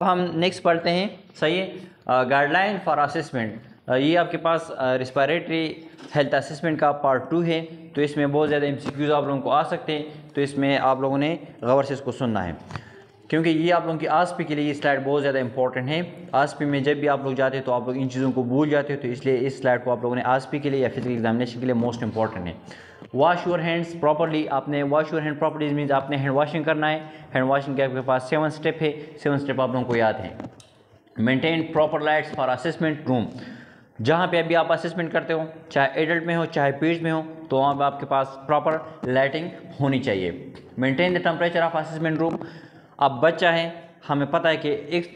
हम नेक्स्ट पढ़ते हैं। सही है, गाइडलाइन फॉर असेसमेंट। ये आपके पास रिस्पायरेटरी हेल्थ असेसमेंट का पार्ट 2 है। तो इसमें बहुत ज़्यादा एमसीक्यूज़ आप लोगों को आ सकते हैं, तो इसमें आप लोगों ने गौर से इसको सुनना है, क्योंकि ये आप लोगों की आसपी के लिए ये स्लाइड बहुत ज़्यादा इंपॉर्टेंट है। आसपी में जब भी आप लोग जाते हैं तो आप लोग इन चीज़ों को भूल जाते हो, तो इसलिए इस स्लाइड को आप लोगों ने आसपी के लिए या फिजिकल एग्जामिनेशन के लिए मोस्ट इंपॉर्टेंट है। Wash your hands properly. आपने wash your hand properly means आपने हैंड वॉशिंग करना है। हैंड वॉशिंग के आपके पास 7 स्टेप है, 7 स्टेप आप लोगों को याद है। Maintain proper lights for assessment room. जहाँ पे अभी आप असेसमेंट करते हो, चाहे एडल्ट में हो चाहे पीड्स में हो, तो वहाँ पर आपके पास प्रॉपर लाइटिंग होनी चाहिए। Maintain the temperature of assessment room. अब बच्चा है, हमें पता है कि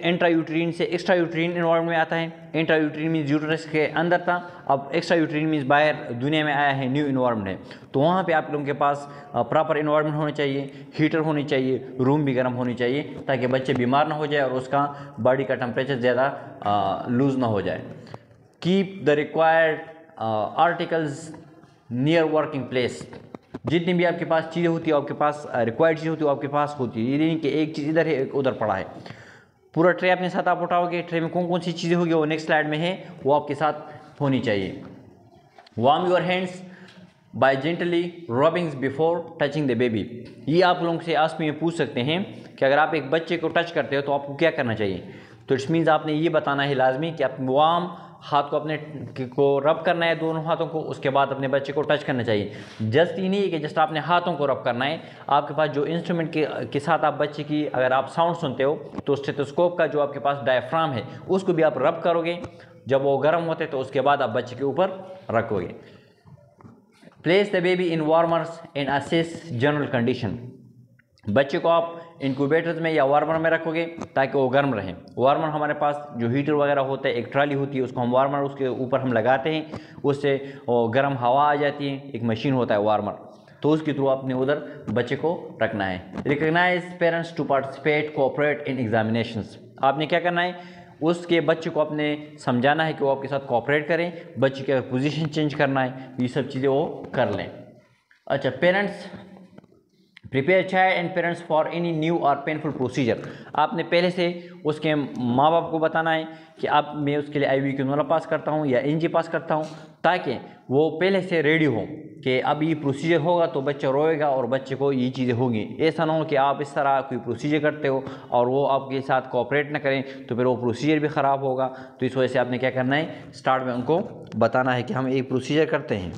इंट्रा यूट्रीन से एक्स्ट्रा यूट्रीन इन्वायरमेंट में आता है। इंट्रा यूट्रीन मीन्स यूट्रस के अंदर था, अब एक्स्ट्रा यूट्रीन मीन्स बाहर दुनिया में आया है, न्यू इन्वायरमेंट है। तो वहाँ पे आप लोगों के पास प्रॉपर इन्वायरमेंट होना चाहिए, हीटर होनी चाहिए, रूम भी गर्म होनी चाहिए, ताकि बच्चे बीमार ना हो जाए और उसका बॉडी का टेम्परेचर ज़्यादा लूज़ ना हो जाए। Keep the required articles near working place. जितनी भी आपके पास चीज़ें होती है, आपके पास रिक्वायर्ड चीज़ होती है, आपके पास होती है। ये नहीं कि एक चीज़ इधर है एक उधर पड़ा है। पूरा ट्रे अपने साथ आप उठाओगे, ट्रे में कौन कौन सी चीज़ें होगी वो नेक्स्ट स्लाइड में है, वो आपके साथ होनी चाहिए। Warm your hands by gently rubbings before touching the baby. ये आप लोगों से आसपास में पूछ सकते हैं कि अगर आप एक बच्चे को टच करते हो तो आपको क्या करना चाहिए। तो इट्स मीन्स आपने ये बताना है लाजमी कि आप वार्म हाथ को अपने को रब करना है, दोनों हाथों को, उसके बाद अपने बच्चे को टच करना चाहिए। जस्ट ये नहीं है कि जस्ट आपने हाथों को रब करना है, आपके पास जो इंस्ट्रूमेंट के साथ आप बच्चे की अगर आप साउंड सुनते हो तो स्टेथोस्कोप का जो आपके पास डायफ्राम है उसको भी आप रब करोगे। जब वो गर्म होते हैं तो उसके बाद आप बच्चे के ऊपर रखोगे। Place the baby in warmers and assess general condition. बच्चे को आप इंक्यूबेटर्स में या वार्मर में रखोगे ताकि वो गर्म रहे। वार्मर हमारे पास जो हीटर वगैरह होता है, एक ट्राली होती है, उसको हम वार्मर उसके ऊपर हम लगाते हैं, उससे वो गर्म हवा आ जाती है। एक मशीन होता है वार्मर, तो उसके थ्रू आपने उधर बच्चे को रखना है। Recognise parents to participate cooperate in examinations. आपने क्या करना है, उसके बच्चे को आपने समझाना है कि वो आपके साथ कोऑपरेट करें, बच्चे की अगर पोजीशन चेंज करना है ये सब चीज़ें वो कर लें। अच्छा, parents prepare child and parents for any new और पेनफुल प्रोसीजर। आपने पहले से उसके माँ बाप को बताना है कि अब मैं उसके लिए आईवी क्यूनोला पास करता हूँ या एनजी पास करता हूँ, ताकि वो पहले से रेडी हो कि अब ये प्रोसीजर होगा तो बच्चा रोएगा और बच्चे को ये चीज़ें होंगी। ऐसा ना हो कि आप इस तरह कोई प्रोसीजर करते हो और वो आपके साथ कोऑपरेट ना करें, तो फिर वो प्रोसीजर भी ख़राब होगा। तो इस वजह से आपने क्या करना है, स्टार्ट में उनको बताना है कि हम एक प्रोसीजर करते हैं।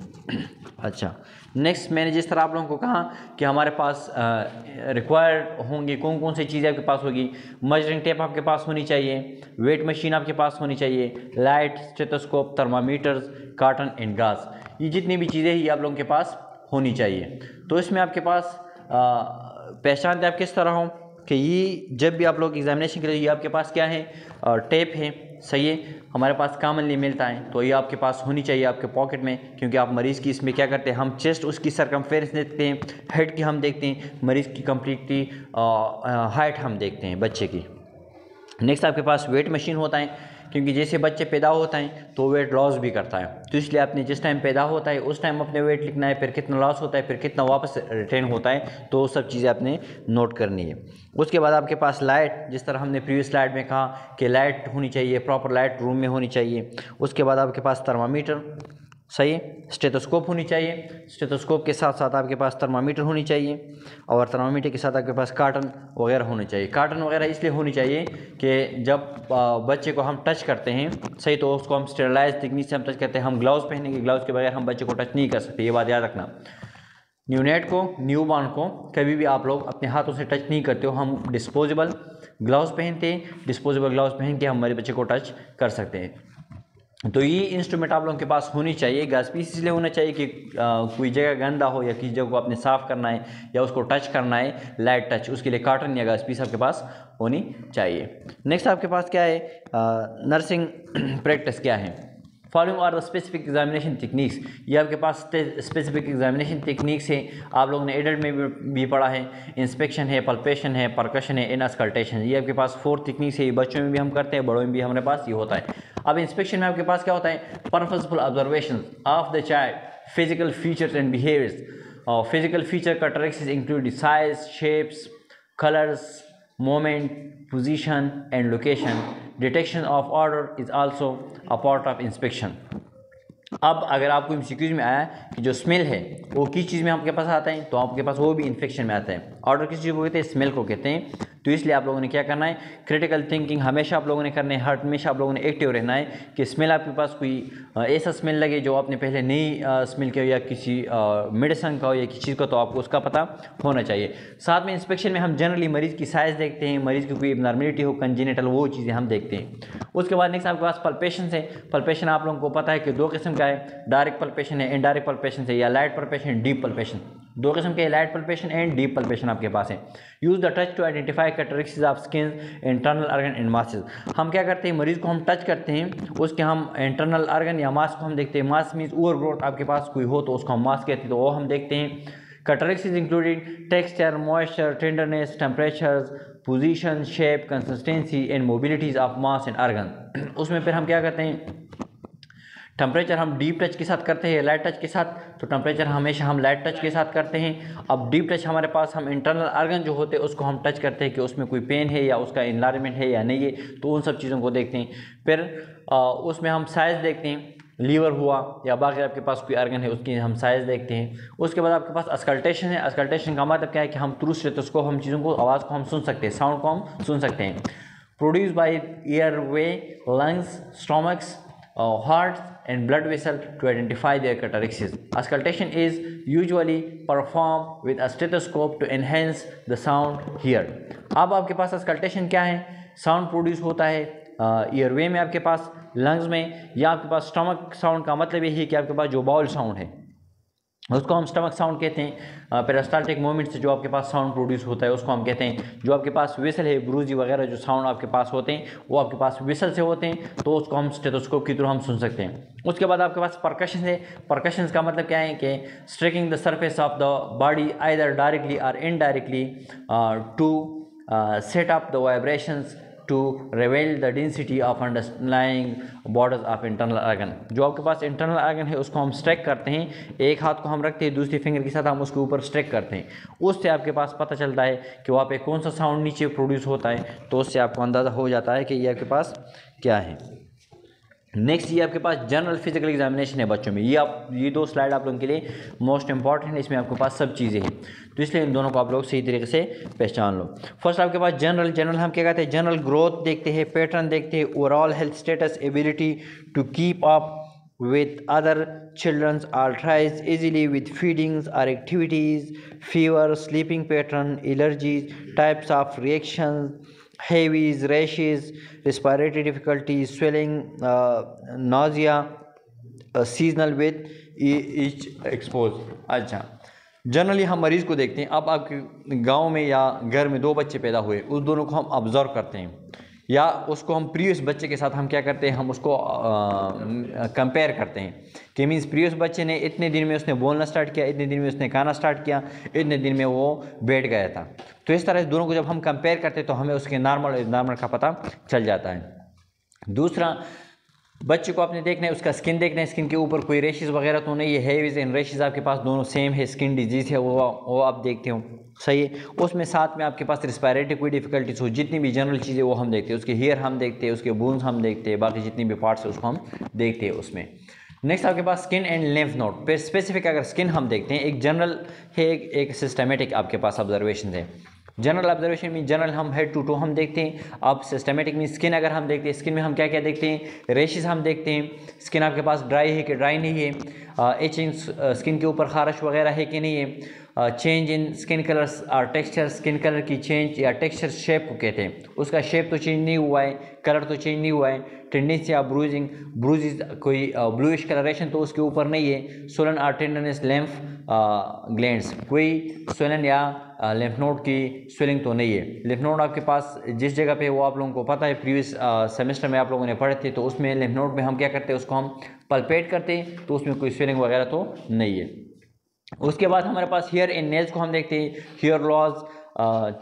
अच्छा, नेक्स्ट मैंने जिस तरह आप लोगों को कहा कि हमारे पास रिक्वायर्ड होंगे, कौन कौन सी चीज़ें आपके पास होगी। मजरिंग टेप आपके पास होनी चाहिए, वेट मशीन आपके पास होनी चाहिए, light, stethoscope, thermometers, carton and गाज। ये जितनी भी चीज़ें ये आप लोगों के पास होनी चाहिए। तो इसमें आपके पास पहचानते आप किस तरह हो कि ये जब भी आप लोग एग्जामिनेशन के लिए, ये आपके पास क्या है, टेप है। सही है, हमारे पास कॉमनली मिलता है, तो ये आपके पास होनी चाहिए आपके पॉकेट में, क्योंकि आप मरीज़ की इसमें क्या करते हैं, हम चेस्ट उसकी सरकमफेरेंस देखते हैं, हेड की हम देखते हैं, मरीज़ की कंप्लीटली हाइट हम देखते हैं बच्चे की। नेक्स्ट आपके पास वेट मशीन होता है, क्योंकि जैसे बच्चे पैदा होता है तो वेट लॉस भी करता है, तो इसलिए आपने जिस टाइम पैदा होता है उस टाइम अपने वेट लिखना है, फिर कितना लॉस होता है, फिर कितना वापस रिटेन होता है, तो सब चीज़ें आपने नोट करनी है। उसके बाद आपके पास लाइट, जिस तरह हमने प्रीवियस स्लाइड में कहा कि लाइट होनी चाहिए, प्रॉपर लाइट रूम में होनी चाहिए। उसके बाद आपके पास थर्मामीटर, सही है, स्टेथोस्कोप होनी चाहिए, स्टेथोस्कोप के साथ साथ आपके पास थर्मामीटर होनी चाहिए, और थर्मामीटर के साथ आपके पास कार्टन वगैरह होने चाहिए। कार्टन वगैरह इसलिए होनी चाहिए कि जब बच्चे को हम टच करते हैं, सही, तो उसको हम स्टेरलाइज टेक्निक से हम टच करते हैं। हम ग्लव्स पहनेंगे, ग्लव्स के बगैर हम बच्चे को टच नहीं कर सकते, ये बात याद रखना। न्यूनेट को, न्यूबॉर्न को कभी भी आप लोग अपने हाथों से टच नहीं करते हो, हम डिस्पोजेबल ग्लव्स पहनते हैं। डिस्पोजेबल ग्लव्स पहन के हमारे बच्चे को टच कर सकते हैं। तो ये इंस्ट्रूमेंट आप लोगों के पास होनी चाहिए। गैस पीस इसलिए होना चाहिए कि कोई जगह गंदा हो या किसी जगह को आपने साफ़ करना है या उसको टच करना है, लाइट टच, उसके लिए कार्टन या गैस पीस आपके पास होनी चाहिए। नेक्स्ट आपके पास क्या है, नर्सिंग प्रैक्टिस क्या है। Following are the specific examination techniques. ये आपके पास स्पेसिफिक एग्जामिनेशन टेक्निक्स है, आप लोगों ने एडल्ट में भी पढ़ा है। इंस्पेक्शन है, पल्पेशन है, परकशन है, इन अस्कल्टेशन। ये आपके पास 4 टेक्निक्स है, ये बच्चों में भी हम करते हैं, बड़ों में भी हमारे पास ये होता है। अब इंस्पेक्शन में आपके पास क्या होता है, purposeful observation of the child, physical features and behaviours. Physical feature characteristics include size, shapes, colours, moment, position and location. Detection of odor is also a part of inspection. अब अगर आपको एमसीक्यूज में आया कि जो स्मेल है वो किस चीज़ में आपके पास आता है, तो आपके पास वो भी इन्फेक्शन में आता है। ऑर्डर किस चीज़ को कहते हैं, स्मेल को कहते हैं। तो इसलिए आप लोगों ने क्या करना है, क्रिटिकल थिंकिंग हमेशा आप लोगों ने करना है, हमेशा आप लोगों ने एक्टिव रहना है कि स्मेल आपके पास कोई ऐसा स्मेल लगे जो आपने पहले नहीं स्मेल किया, या किसी मेडिसन का हो या किसी चीज़ का, तो आपको उसका पता होना चाहिए। साथ में इंस्पेक्शन में हम जनरली मरीज़ की साइज़ देखते हैं, मरीज़ की कोई एबनॉर्मलिटी हो, कंजेनिटल, वो चीज़ें हम देखते हैं। उसके बाद नेक्स्ट आपके पास पल्पेशन है। पल्पेशन आप लोगों को पता है कि दो किस्म का है, डायरेक्ट पल्पेशन है, इनडायरेक्ट पल्पेशन है, या लाइट पल्पेशन, डीप पल्पेशन। दो किस्म के light palpation and deep palpation आपके पास है। Use the touch to identify characteristics of skin, internal organ and masses. हम क्या करते हैं, मरीज़ को हम टच करते हैं, उसके हम इंटरनल ऑर्गन या मास को हम देखते हैं। मास मीन्स ओवर ग्रोथ आपके पास कोई हो तो उसको हम मास कहते हैं, तो वो हम देखते हैं। Characteristics included texture, moisture, tenderness, temperatures, position, shape, consistency and mobilities of mass and organ. उसमें फिर हम क्या करते हैं, टेम्परेचर हम डीप टच के साथ करते हैं, लाइट टच के साथ। तो टेम्परेचर हमेशा हम लाइट टच के साथ करते हैं। अब डीप टच हमारे पास हम इंटरनल ऑर्गन जो होते हैं उसको हम टच करते हैं कि उसमें कोई पेन है या उसका इन्लार्जमेंट है या नहीं है, तो उन सब चीज़ों को देखते हैं। फिर उसमें हम साइज़ देखते हैं, लीवर हुआ या बाकी आपके पास कोई ऑर्गन है उसकी हम साइज़ देखते हैं। उसके बाद आपके पास अस्कल्टेशन है। अस्कल्टेशन का मतलब क्या है कि हम थ्रू स्टेथोस्कोप हम चीज़ों को, आवाज़ को हम सुन सकते हैं, साउंड को हम सुन सकते हैं। Produce by airway, lungs, stomachs, hearts and blood vessel to identify their characteristics. Auscultation is usually performed with a stethoscope to enhance the sound here. अब आपके पास auscultation क्या है, साउंड प्रोड्यूस होता है ईयरवे में, आपके पास लंग्स में, या आपके पास स्टमक साउंड का मतलब यही है कि आपके पास जो बाउल साउंड है उसको हम स्टमक साउंड कहते हैं। पेरिस्टाल्टिक मूवमेंट से जो आपके पास साउंड प्रोड्यूस होता है उसको हम कहते हैं। जो आपके पास विसल है, ब्रूजी वगैरह जो साउंड आपके पास होते हैं वो आपके पास विसल से होते हैं, तो उसको हम स्टेथोस्कोप के थ्रू हम सुन सकते हैं। उसके बाद आपके पास परकशन है। परकशन का मतलब क्या है कि stroking the surface of the body either directly और indirectly to set up the vibrations to reveal the density of underlying borders of internal organ। जो आपके पास इंटरनल ऑर्गन है उसको हम स्ट्रेक करते हैं, एक हाथ को हम रखते हैं, दूसरी फिंगर के साथ हम उसके ऊपर स्ट्रेक करते हैं। उससे आपके पास पता चलता है कि वहाँ पे कौन सा साउंड नीचे प्रोड्यूस होता है, तो उससे आपको अंदाज़ा हो जाता है कि ये आपके पास क्या है। नेक्स्ट ये आपके पास जनरल फिजिकल एग्जामिनेशन है बच्चों में। ये दो स्लाइड आप लोगों के लिए मोस्ट इंपॉर्टेंट है, इसमें आपके पास सब चीज़ें हैं, तो इसलिए इन दोनों को आप लोग सही तरीके से पहचान लो। फर्स्ट आपके पास जनरल हम क्या कहते हैं, जनरल ग्रोथ देखते हैं, पैटर्न देखते हैं, overall health status, ability to keep up with other children's or tries easily with feedings or activities, fever, sleeping pattern, allergies, types of reactions, heavies, rashes, respiratory difficulties, swelling, nausea, seasonal with each exposed। अच्छा, generally हम मरीज़ को देखते हैं। अब आपके गांव में या घर में दो बच्चे पैदा हुए, उस दोनों को हम ऑब्जर्व करते हैं, या उसको हम प्रीवियस बच्चे के साथ हम क्या करते हैं, हम उसको कंपेयर करते हैं कि मीन्स प्रीवियस बच्चे ने इतने दिन में उसने बोलना स्टार्ट किया, इतने दिन में उसने खाना स्टार्ट किया, इतने दिन में वो बैठ गया था। तो इस तरह से दोनों को जब हम कंपेयर करते हैं तो हमें उसके नॉर्मल का पता चल जाता है। दूसरा, बच्चे को आपने देखना है, उसका स्किन देखना है, स्किन के ऊपर कोई रेशेस वगैरह तो नहीं है, हेवीज एंड रेशेस आपके पास दोनों सेम है, स्किन डिजीज़ है वो आप देखते हो, सही है। उसमें साथ में आपके पास रिस्पायरेटरी कोई डिफिकल्टीज हो, जितनी भी जनरल चीज़ें वो हम देखते हैं, उसके हेयर हम देखते हैं, उसके बोन्स हम देखते हैं, बाकी जितनी भी पार्ट्स है उसको हम देखते हैं उसमें। नेक्स्ट आपके पास स्किन एंड लिम्फ नोड। फिर स्पेसिफिक अगर स्किन हम देखते हैं, एक जनरल है, एक सिस्टमेटिक आपके पास ऑब्जर्वेशन है। जनरल ऑब्जर्वेशन में जनरल हम हेड टू टो हम देखते हैं। अब सिस्टमेटिक में स्किन अगर हम देखते हैं, स्किन में हम क्या क्या देखते हैं, रेशेस हम देखते हैं, स्किन आपके पास ड्राई है कि ड्राई नहीं है, एचिंग स्किन के ऊपर खारिश वगैरह है कि नहीं है, चेंज इन स्किन कलर्स और टेक्सचर, स्किन कलर की चेंज या टेक्सचर शेप को कहते हैं, उसका शेप तो चेंज नहीं हुआ है, कलर तो चेंज नहीं हुआ है, टेंडेंसी या ब्रूजिज कोई ब्लूइश कलरेशन तो उसके ऊपर नहीं है, सोलन और टेंडरनेस लिम्फ ग्लैंड्स, कोई स्वेलन या लिम्फ नोड की स्वेलिंग तो नहीं है। लिम्फ नोड आपके पास जिस जगह पे वो आप लोगों को पता है, प्रीवियस सेमेस्टर में आप लोगों ने पढ़े थे, तो उसमें लिम्फ नोड में हम क्या करते हैं, उसको हम पल्पेट करते हैं, तो उसमें कोई स्वेलिंग वगैरह तो नहीं है। उसके बाद हमारे पास हेयर इन नेल्स को हम देखते हैं, hair loss,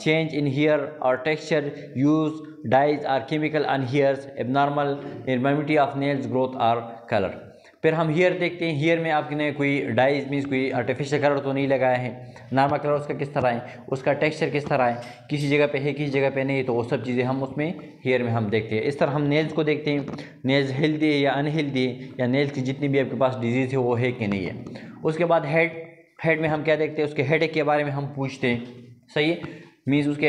change in hair और टेक्सचर, यूज डाइज और chemical on hairs, abnormal abnormality of nails growth और कलर। फिर हम हेयर देखते हैं, हेयर में आपने कोई डाई मीन्स कोई आर्टिफिशियल कलर तो नहीं लगाया है, नॉर्मल कलर उसका किस तरह है, उसका टेक्सचर किस तरह है, किसी जगह पे है किसी जगह पे नहीं, तो वो सब चीज़ें हम उसमें हेयर में हम देखते हैं। इस तरह हम नेल्स को देखते हैं, नेल्स हेल्दी है या अनहेल्दी है, या नेल्स की जितनी भी आपके पास डिजीज़ है वो है कि नहीं है। उसके बाद हेड में हम क्या देखते हैं, उसके हेडेक के बारे में हम पूछते हैं, सही है, मीन्स उसके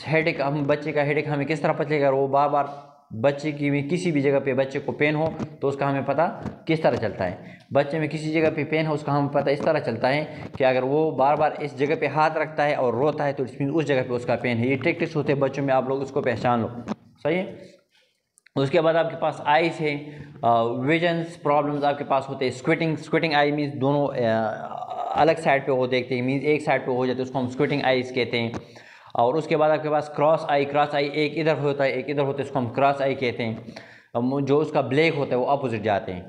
हेडेक, हम बच्चे का हेडेक हमें किस तरह पता चलेगा, वो बार बार बच्चे की में किसी भी जगह पे बच्चे को पेन हो तो उसका हमें पता किस तरह चलता है, बच्चे में किसी जगह पे पेन हो उसका हमें पता इस तरह चलता है कि अगर वो बार बार इस जगह पे हाथ रखता है और रोता है तो इसमें उस जगह पे उसका पेन है। ये ट्रिक्स होते हैं बच्चों में, आप लोग उसको पहचान लो, सही है। उसके बाद आपके पास आइज है, विजन्स प्रॉब्लम्स आपके पास होते हैं, स्क्विटिंग आई मीन्स दोनों अलग साइड पे वो देखते हैं, मीन्स एक साइड पे हो जाते हैं, उसको हम स्क्विटिंग आइज कहते हैं। और उसके बाद आपके पास क्रॉस आई एक इधर होता है एक इधर होता है, इसको हम क्रॉस आई कहते हैं। जो उसका ब्लैक होता है वो अपोजिट जाते हैं।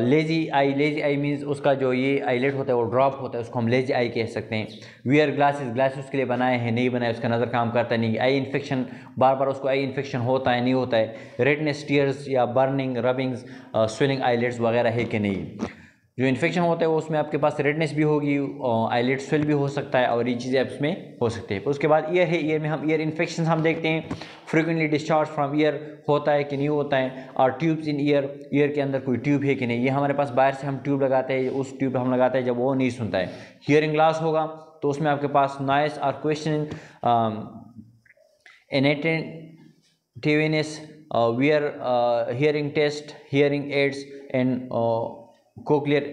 लेजी आई मीन्स उसका जो ये आईलेट होता है वो ड्रॉप होता है, उसको हम लेजी आई कह सकते हैं। वियर ग्लासेस के लिए बनाए हैं नहीं बनाए, उसका नज़र काम करता नहीं। आई इन्फेक्शन, बार बार उसको आई इन्फेक्शन होता है नहीं होता है। रेडनेस, टीयर्स या बर्निंग, रबिंग्स, स्वेलिंग आईलेट्स वगैरह है कि नहीं। जो इन्फेक्शन होता है वो उसमें आपके पास रेडनेस भी होगी, आईलेट स्वेल भी हो सकता है, और ये चीज़ें इसमें हो सकती है। उसके बाद ईयर है, ईयर में हम ईयर इन्फेक्शन हम देखते हैं, फ्रीक्वेंटली डिस्चार्ज फ्रॉम ईयर होता है कि नहीं होता है, और ट्यूब्स इन ईयर के अंदर कोई ट्यूब है कि नहीं। ये हमारे पास बाहर से हम ट्यूब लगाते हैं, उस ट्यूब हम लगाते हैं जब वो नहीं सुनता है। हियरिंग लॉस होगा तो उसमें आपके पास नॉइस और question, inattentiveness, wear hearing test, hearing aids and cochlear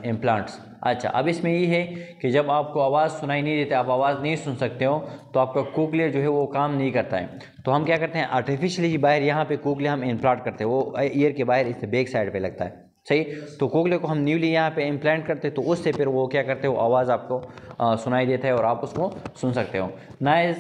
implants. अच्छा, अब इसमें ये है कि जब आपको आवाज़ सुनाई नहीं देती, आप आवाज़ नहीं सुन सकते हो, तो आपका कोक्लियर जो है वो काम नहीं करता है। तो हम क्या करते हैं, आर्टिफिशियली बाहर यहाँ पे कोक्लियर हम इम्प्लांट करते हैं, वो ईयर के बाहर इससे बैक साइड पे लगता है, सही। तो कोक्लियर को हम न्यूली यहाँ पे इम्प्लांट करते हैं, तो उससे फिर वो क्या करते हो, आवाज़ आपको सुनाई देता है और आप उसको सुन सकते हो। नाइस,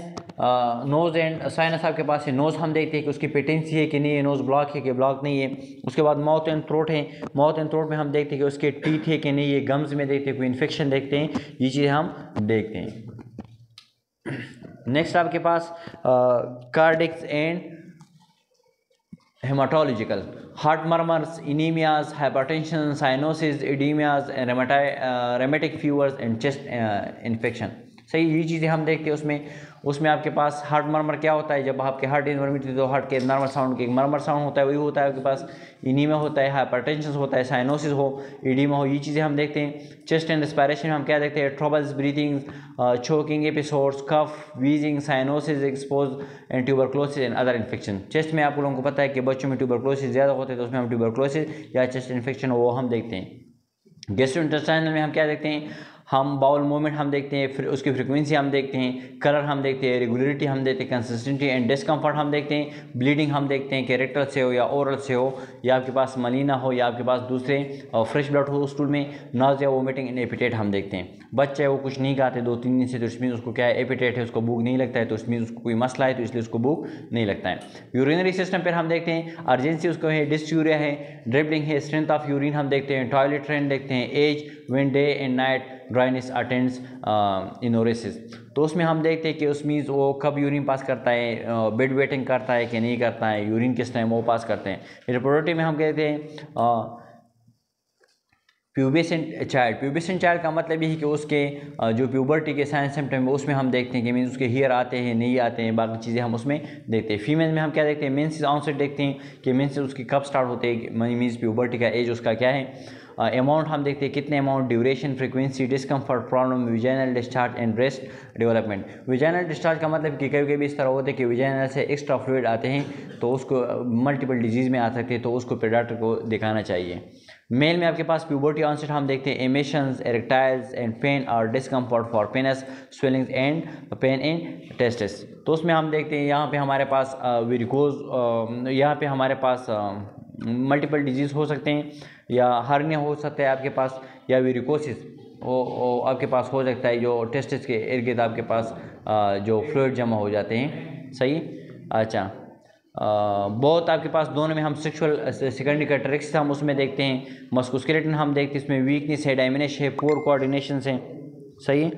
नोज़ एंड साइनस आपके पास है। नोज़ हम देखते हैं कि उसकी पेटेंसी है कि नहीं है, नोज़ ब्लॉक है कि ब्लॉक नहीं है। उसके बाद माउथ एंड थ्रोट है, माउथ एंड थ्रोट में हम देखते हैं कि उसके टीथ है कि नहीं है, गम्स में देखते हैं कोई इन्फेक्शन देखते हैं, ये चीज़ें हम देखते हैं। नेक्स्ट आपके पास cardiacs and haematological, heart murmurs, anaemias, hypertension, cyanosis, oedemas, rheumatic fevers and chest infection, सही। ये चीज़ें हम देखते हैं उसमें आपके पास हार्ट मर्मर क्या होता है, जब आपके हार्ट इन्वॉल्वमेंट तो हार्ट के नॉर्मल साउंड के एक मर्मर साउंड होता है, वही होता है आपके पास। इनीमिया होता है, हाइपरटेंशन होता है, साइनोसिस हो, एडीमा हो, ये चीज़ें हम देखते हैं। चेस्ट एंड रेस्पिरेशन में हम क्या देखते हैं, troubles breathing, choking episodes, cough, wheezing, cyanosis, expose and tuberculosis and other infection. Chest में आप लोगों को पता है कि बच्चों में ट्यूबरक्लोसिस ज़्यादा होते हैं, तो उसमें हम ट्यूबरक्लोसिस या चेस्ट इन्फेक्शन वो हम देखते हैं। गैस्ट्रोइंटेस्टाइनल में हम क्या देखते हैं, हम बाउल मूवमेंट हम देखते हैं, फिर उसकी फ्रीक्वेंसी हम देखते हैं, कलर हम देखते हैं, रेगुलरिटी हम देखते हैं, कंसिस्टेंसी एंड डिस्कम्फर्ट हम देखते हैं, ब्लीडिंग हम देखते हैं कि रेक्टल से हो या ओरल से हो, या आपके पास मलीना हो या आपके पास दूसरे फ्रेश ब्लड हो स्टूल में, नाज़िया, वोमिटिंग एंड एपिटेट हम देखते हैं। बच्चे वो कुछ नहीं खाते 2-3 दिन से, तो इसमें उसको क्या है, एपिटेट है, उसको भूख नहीं लगता है, तो इसमें उसको कोई मसला है, तो इसलिए उसको भूख नहीं लगता है। यूरिनरी सिस्टम पर हम देखते हैं, अर्जेंसी उसको है, डिस्यूरिया है, ड्रिबलिंग है, स्ट्रेंथ ऑफ यूरिन हम देखते हैं, टॉयलेट ट्रेंड देखते हैं, age, when day and night dryness attends enuresis. तो उसमें हम देखते हैं कि उसमें वो कब यूरिन पास करता है, बेड वेटिंग करता है कि नहीं करता है, यूरिन किस टाइम वो पास करते हैं। रिप्रोडक्टिव में हम कहते हैं प्यूबेसेंट चाइल्ड का मतलब ये है कि उसके जो प्यूबर्टी के साइन सिम्टम है उसमें हम देखते हैं कि मीन्स उसके हेयर आते हैं नहीं आते हैं, बाकी चीज़ें हम उसमें देखते हैं। फीमेल में हम क्या देखते हैं, मेंसेस ऑनसेट देखते हैं कि मेंसेस उसकी कब स्टार्ट होते हैं, मीन्स प्यूबर्टी का एज उसका क्या है। अमाउंट हम देखते हैं कितने amount, duration, frequency, discomfort, problem, vaginal discharge and breast development. Vaginal discharge का मतलब कि कभी कभी इस तरह होता है कि विजाइनल से एक्स्ट्रा फ्लूइड आते हैं, तो उसको मल्टीपल डिजीज़ में आ सकते हैं, तो उसको फिर डॉक्टर को दिखाना चाहिए। मेल में आपके पास प्यूबर्टी ऑनसेट हम देखते हैं एमिशंस, एरेक्टाइल्स एंड पेन और discomfort for penis, swellings and pain in testis. तो उसमें हम देखते हैं यहाँ पे हमारे पास वेरिकोज, यहाँ पे हमारे पास मल्टीपल डिजीज़ हो सकते हैं, या हर्निया हो सकता है आपके पास, या वेरिकोसिस वो आपके पास हो सकता है, जो टेस्टिस के इर्द गिर्द आपके पास जो फ्लूइड जमा हो जाते हैं, सही। अच्छा, बहुत आपके पास दोनों में हम सेक्सुअल सेकेंडरी कैरेक्टरिस्टिक्स हम उसमें देखते हैं। मस्कुलस्केलेटन हम देखते हैं, इसमें वीकनेस है, डायमिनेश है, पुअर कोऑर्डिनेशन है, सही है।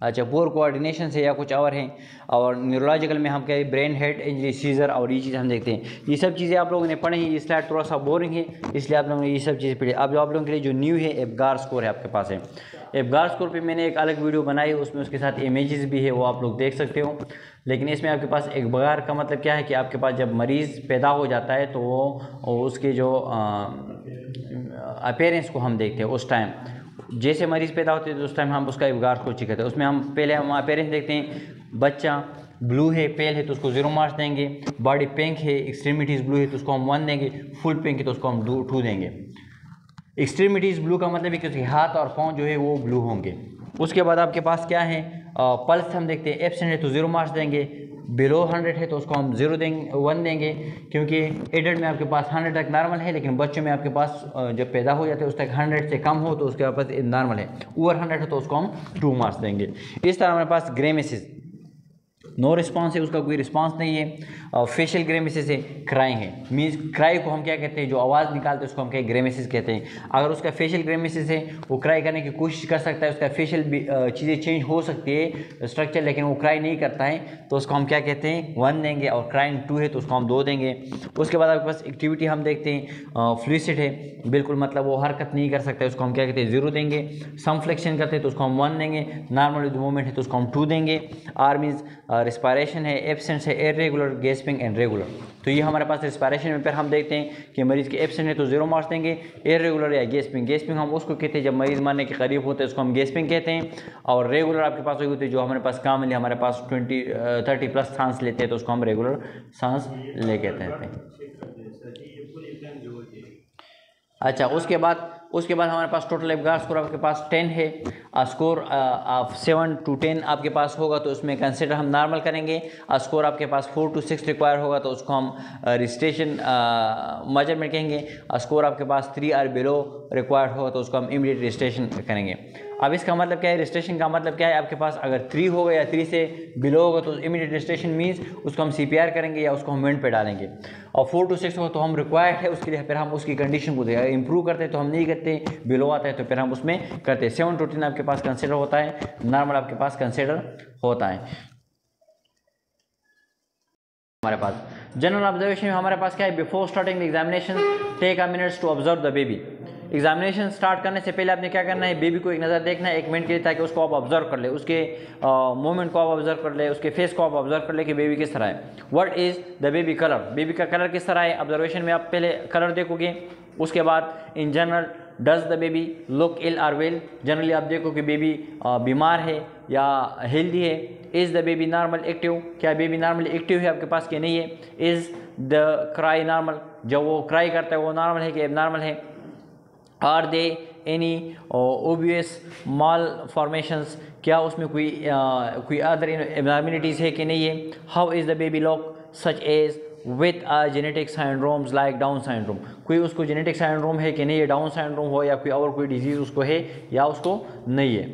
अच्छा, पुअर कोऑर्डिनेशन से या कुछ और हैं। और न्यूरोलॉजिकल में हम क्या है, ब्रेन हेड इंजरी, सीजर और ये चीज़ हम देखते हैं। ये सब चीज़ें आप लोगों ने पढ़ी हैं। ये स्लाइड थोड़ा सा बोरिंग है, इसलिए आप लोगों ने ये सब चीज़ें पढ़ी। अब जो आप लोगों के लिए जो न्यू है, एप्गार स्कोर है आपके पास है। एप्गार स्कोर पे मैंने एक अलग वीडियो बनाई है, उसमें उसके साथ इमेजेस भी है, वो आप लोग देख सकते हो। लेकिन इसमें आपके पास एप्गार का मतलब क्या है कि आपके पास जब मरीज़ पैदा हो जाता है तो वो उसके जो अपीयरेंस को हम देखते हैं उस टाइम। जैसे मरीज़ पैदा होते हैं तो उस टाइम हम उसका एप्गार स्कोर चेक करते हैं। उसमें हम पहले हम अपीयरेंस देखते हैं। बच्चा ब्लू है, पेल है तो उसको 0 मार्क्स देंगे। बॉडी पिंक है, एक्सट्रीमिटीज़ ब्लू है तो उसको हम 1 देंगे। फुल पिंक है तो उसको हम 2 देंगे। एक्सट्रीमिटीज़ ब्लू का मतलब है कि उसके हाथ और पाँव जो है वो ब्लू होंगे। उसके बाद आपके पास क्या है, पल्स हम देखते हैं। एब्सेंट है तो 0 मार्क्स देंगे। बिलो 100 है तो उसको हम 1 देंगे, क्योंकि एडल्ट में आपके पास 100 तक नॉर्मल है, लेकिन बच्चों में आपके पास जब पैदा हो जाते हैं उस तक 100 से कम हो तो उसके पास नॉर्मल है। ओवर 100 है तो उसको हम 2 मार्क्स देंगे। इस तरह हमारे पास ग्रेमेसिस, नो रिस्पॉन्स है, उसका कोई रिस्पॉन्स नहीं है। और फेशियल ग्रेमेसिस है, क्राइंग है। मीन्स क्राई को हम क्या कहते हैं, जो आवाज़ निकालते हैं उसको हम क्या ग्रेमेसिस कहते हैं। अगर उसका फेशियल ग्रेमेसिस है, वो क्राई करने की कोशिश कर सकता है, उसका फेशियल चीज़ें चेंज हो सकती है स्ट्रक्चर, लेकिन वो क्राई नहीं करता है तो उसको हम क्या कहते हैं, 1 देंगे। और क्राइंग 2 है तो उसको हम 2 देंगे। उसके बाद आपके पास एक्टिविटी हम देखते हैं। फ्लूसिड है, बिल्कुल मतलब वो हरकत नहीं कर सकता है, उसको हम क्या कहते हैं, 0 देंगे। सम फ्लेक्शन करते हैं तो उसको हम 1 देंगे। नॉर्मल मूवमेंट है तो उसको हम 2 देंगे। आर मीन्स रिस्पायरेशन है, एब्सेंस है, इरेगुलर, गैस्पिंग एंड रेगुलर। तो ये हमारे पास रिस्पायरेशन में फिर हम देखते हैं कि मरीज़ के एब्सेंट है तो 0 मार्क्स देंगे। इरेगुलर या गैस्पिंग, गैस्पिंग हम उसको कहते हैं जब मरीज़ मरने के करीब होते हैं, उसको हम गैस्पिंग कहते हैं। और रेगुलर आपके पास वही होती है जो हमारे पास कॉमनली हमारे पास 30+ सांस लेते हैं तो उसको हम रेगुलर सांस ले कहते हैं। अच्छा, उसके बाद हमारे पास टोटल एप्गार स्कोर आपके पास 10 है। स्कोर ऑफ 7 to 10 आपके पास होगा तो उसमें कंसिडर हम नॉर्मल करेंगे। स्कोर आपके पास 4 to 6 रिक्वायर होगा तो उसको हम रिस्टेशन मेजरमेंट कहेंगे। स्कोर आपके पास 3 और बिलो रिक्वायर्ड होगा तो उसको हम इमीडिएट रिस्टेशन करेंगे। अब इसका मतलब क्या है, रजिस्ट्रेशन का मतलब क्या है, आपके पास अगर 3 होगा या 3 से बिलो होगा तो इमीडिएट रजिस्ट्रेशन मीन्स उसको हम CPR करेंगे या उसको हम वेंट पे डालेंगे। और 4 to 6 होगा तो हम रिक्वायर्ड है उसके लिए, फिर हम उसकी कंडीशन को देगा, इंप्रूव करते हैं तो हम नहीं करते, बिलो आता है तो फिर हम उसमें करते हैं। 7 to 10 आपके पास कंसिडर होता है, नॉर्मल आपके पास कंसिडर होता है। हमारे पास जनरल ऑब्जर्वेशन में हमारे पास क्या है, before starting the examination take a minutes to observe the baby. Examination start करने से पहले आपने क्या करना है, बेबी को एक नज़र देखना है 1 मिनट के लिए, ताकि उसको आप ऑब्जर्व कर ले, उसके मूवमेंट को आप ऑब्जर्व कर ले, उसके फेस को आप ऑब्जर्व कर ले कि बेबी किस तरह है। What is the baby colour, baby का कलर किस तरह है। ऑब्जर्वेशन में आप पहले कलर देखोगे, उसके बाद in general does the baby look ill or well, generally आप देखो कि बेबी बीमार है या हेल्दी है। Is the baby normal active, क्या बेबी नॉर्मल एक्टिव है आपके पास कि नहीं है। इज़ द क्राई नॉर्मल, जब वो क्राई करता है वो नॉर्मल है कि एबनॉर्मल है। Are they any obvious malformations, क्या उसमें कोई अदर एबनॉर्मलिटीज़ है कि नहीं है। How is the baby look such as with genetic syndromes like Down syndrome, कोई उसको जेनेटिक साइंड्रोम है कि नहीं है, डाउन साइंड्रोम हो या कोई और कोई डिजीज़ उसको है या उसको नहीं है।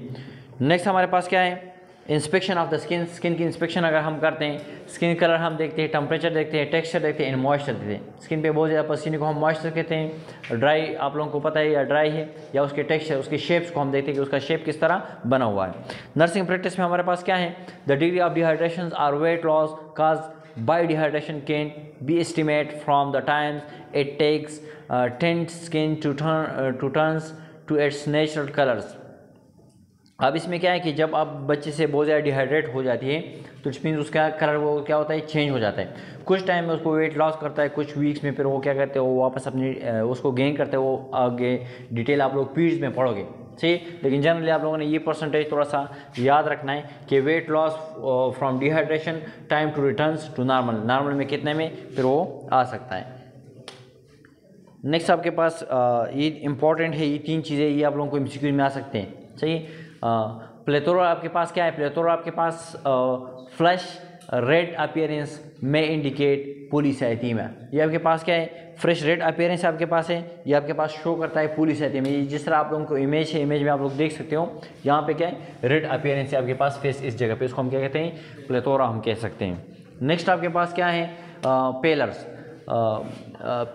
नेक्स्ट हमारे पास क्या है, inspection of the skin, skin की इंस्पेक्शन अगर हम करते हैं, स्किन कलर हम देखते हैं, टेम्परेचर देखते हैं, टेक्सचर देखते हैं, एंड मॉइस्चर देखते हैं। स्किन पे बहुत ज़्यादा पसीने को हम मॉइस्चर कहते हैं, ड्राई आप लोगों को पता है या ड्राई है, या उसके टेक्सचर, उसके शेप्स को हम देखते हैं कि उसका शेप किस तरह बना हुआ है। नर्सिंग प्रैक्टिस में हमारे पास क्या है, the degree of dehydration or weight loss cause by dehydration can be estimated from the times it takes tint skin to turns to its natural colors। अब इसमें क्या है कि जब आप बच्चे से बहुत ज़्यादा डिहाइड्रेट हो जाती है तो इट मीन्स उसका कलर वो क्या होता है, चेंज हो जाता है। कुछ टाइम में उसको वेट लॉस करता है, कुछ वीक्स में फिर वो क्या करते हैं, वो वापस अपनी उसको गेन करते हैं। वो आगे डिटेल आप लोग पीरियड्स में पढ़ोगे, ठीक। लेकिन जनरली आप लोगों ने ये परसेंटेज थोड़ा सा याद रखना है कि weight loss from dehydration time to returns to normal, normal में कितने में फिर वो आ सकता है। नेक्स्ट आपके पास ये इंपॉर्टेंट है, ये 3 चीज़ें ये आप लोगों को MCQ में आ सकते हैं, सही। प्लेथोरा आपके पास क्या है, प्लेथोरा आपके पास फ्लश रेड अपीयरेंस में इंडिकेट पॉलीसाइथीमिया, ये आपके पास क्या है, फ्रेश रेड अपीयरेंस आपके पास है, ये आपके पास शो करता है पॉलीसाइथीमिया। जिस तरह आप लोगों को इमेज है, इमेज में आप लोग देख सकते हो, यहाँ पे क्या है, रेड अपीयरेंस है आपके पास फेस इस जगह पे, इसको हम क्या कहते हैं, प्लेथोरा हम कह सकते हैं। नेक्स्ट आपके पास क्या है, पेलर्स,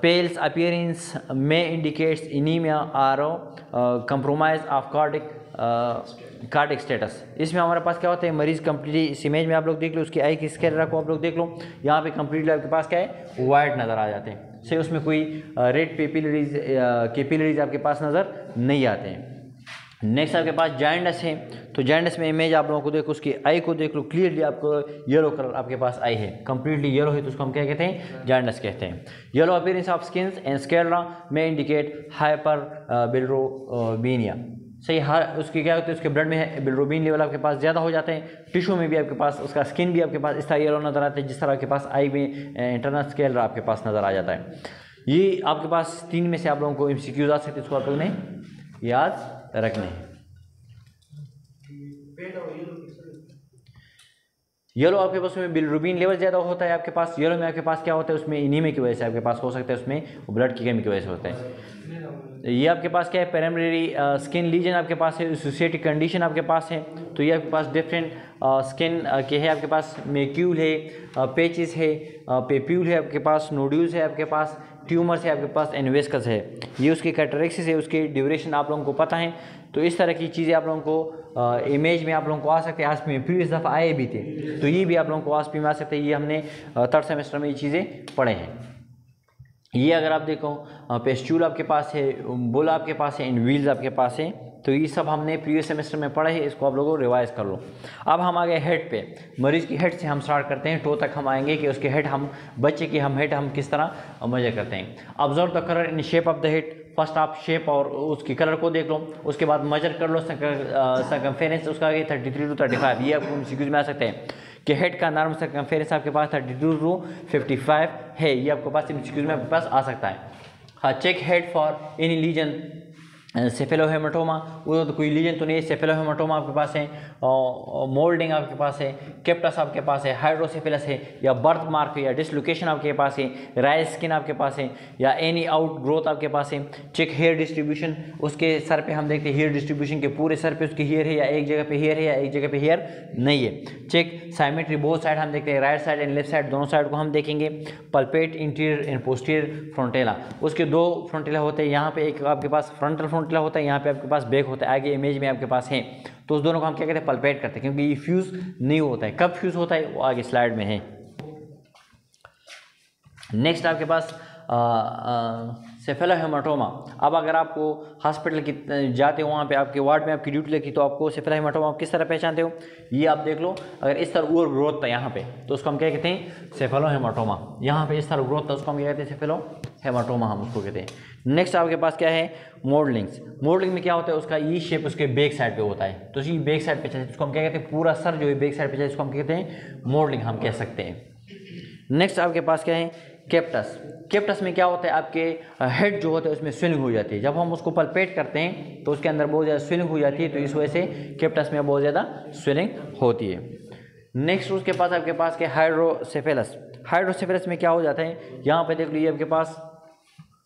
pale appearance may indicates anemia or compromise of cardiac cardiac status. इसमें हमारे पास क्या होता है, मरीज़ कंप्लीटली, इस इमेज में आप लोग देख लो, उसकी आई की स्केलरा को आप लोग देख लो, यहाँ पे कंप्लीटली आपके पास क्या है, वाइट नज़र आ जाते हैं, से उसमें कोई रेड कैपिलरीज आपके पास नज़र नहीं आते हैं। नेक्स्ट आपके पास जाइंडस है, तो जाइंडस में इमेज आप लोगों को देखो, उसकी आई को देख लो, क्लियरली आपको येलो कलर आपके पास आई है, कंप्लीटली येलो है, तो उसको हम क्या कहते हैं, जाइंडस कहते हैं। Yellow appearance of skin and sclera में इंडिकेट हाइपर बिलिरुबिनिया। सही, हर उसकी क्या होती है, उसके ब्लड में बिलिरुबिन लेवल आपके पास ज़्यादा हो जाते हैं, टिश्यू में भी आपके पास उसका स्किन भी आपके पास इस तरह येलो नज़र आता है, जिस तरह आपके पास आई में इंटरनल स्केलरा आपके पास नज़र आ जाता है। ये आपके पास 3 में से आप लोगों को MCQs आ सकते हैं, इसको आप लोगों ने याद रखने हैं। येलो आपके पास में बिलिरुबिन लेवल ज़्यादा होता है आपके पास, येलो में आपके पास क्या होता है, उसमें एनीमिया की वजह से आपके पास हो सकता है, उसमें ब्लड की कमी की वजह से होता है। ये आपके पास क्या है, प्राइमरी स्किन लीजन आपके पास है, एसोसिएटेड कंडीशन आपके पास है, तो ये आपके पास डिफरेंट स्किन के है, आपके पास मैक्यूल है, पेचिस है, पेप्यूल है आपके पास, नोड्यूल्स है आपके पास, ट्यूमर्स है आपके पास, एनवेस्कस है, ये उसकी कैटरेक्सिस है, उसकी ड्यूरेशन आप लोगों को पता है। तो इस तरह की चीज़ें आप लोगों को इमेज में आप लोगों को आ सकते हैं, आसपी में प्रीवियस दफ़ा आए भी थे, तो ये भी आप लोगों को आसपी में आ सकते हैं, ये हमने 3rd सेमेस्टर में ये चीज़ें पढ़े हैं। ये अगर आप देखो, पेस्ट्यूल आपके पास है, बुल आपके पास है, इनव्हील्स आपके पास है, तो ये सब हमने प्रीवियस सेमेस्टर में पढ़ा है, इसको आप लोगों रिवाइज कर लो। अब हम आ गए हेड पे, मरीज़ की हेड से हम स्टार्ट करते हैं, टो तक हम आएंगे कि उसके हेड, हम बच्चे की हेड हम किस तरह मेजर करते हैं। Observe the colour in shape of the head, first आप शेप और उसकी कलर को देख लो, उसके बाद मेजर कर लो सर्कमफेरेंस उसका 33 to 35, ये आपको MCQs में आ सकते हैं कि हेड का नॉर्मल सर्कमफेरेंस आपके पास 32 to 55 है, ये आपके पास MCQs में आपके पास आ सकता है। हाँ, check head for any lesion, cephalohaematoma, वो तो कोई लीजन तो नहीं है, सेफेलोहेमाटोमा आपके पास है, मोल्डिंग आपके पास है, केप्टस आपके पास है, हाइड्रोसेफेलस है, या बर्थ मार्क या डिसलोकेशन आपके पास है, राइज स्किन आपके पास है, या एनी आउट ग्रोथ आपके पास है। चेक हेयर डिस्ट्रीब्यूशन, उसके सर पे हम देखते हैं हेयर डिस्ट्रीब्यूशन के पूरे सर पे उसके हेयर है, या एक जगह पे हेयर है, या एक जगह पे हेयर नहीं है। चेक साइमेट्री, बोथ साइड हम देखते हैं, right side and left side, दोनों साइड को हम देखेंगे। पल्पेट इंटीरियर एंड पोस्टीरियर फ्रंटेला, उसके 2 फ्रंटेला होते हैं, यहाँ पे एक आपके पास फ्रंटल फ्रंटेला होता है, यहाँ पे आपके पास बैक होता है, आगे इमेज में आपके पास है, तो उस दोनों को हम क्या कहते हैं, पल्पेट करते हैं, क्योंकि ये फ्यूज नहीं होता है। कब फ्यूज होता है वो आगे स्लाइड में है। नेक्स्ट आपके पास सेफेलोहेमाटोमा। अब अगर आपको हॉस्पिटल की जाते हो, वहाँ पे आपके वार्ड में आपकी ड्यूटी लगी, तो आपको सेफेलोहेमाटोमा आप किस तरह पहचानते हो, ये आप देख लो, अगर इस तरह और ग्रोथ था यहाँ पे, तो उसको हम क्या कहते हैं, सेफेलोहेमाटोमा। यहाँ पे इस तरह ग्रोथ था, उसको हम क्या कहते हैं, सेफेलोहेमाटोमा हम उसको कहते हैं। नेक्स्ट आपके पास क्या है, मॉडलिंग्स। मॉडलिंग में क्या होता है, उसका ई शेप उसके बैक साइड पे होता है, तो ये बैक साइड पे चलता है, उसको हम क्या कहते हैं, पूरा सर जो है बैक साइड पे चलता है, इसको हम कहते हैं मॉडलिंग हम कह सकते हैं। नेक्स्ट आपके पास क्या है, केप्टस। केप्टस में क्या होता है, आपके हेड जो होता है उसमें स्विलिंग हो जाती है, जब हम उसको पल्पेट करते हैं तो उसके अंदर बहुत ज़्यादा स्विलिंग हो जाती है, तो इस वजह से केप्टस में बहुत ज़्यादा स्विलिंग होती है। नेक्स्ट उसके पास आपके पास क्या, हाइड्रोसेफेलस। हाइड्रोसेफेलस में क्या हो जाता है, यहाँ पे देख लीजिए आपके पास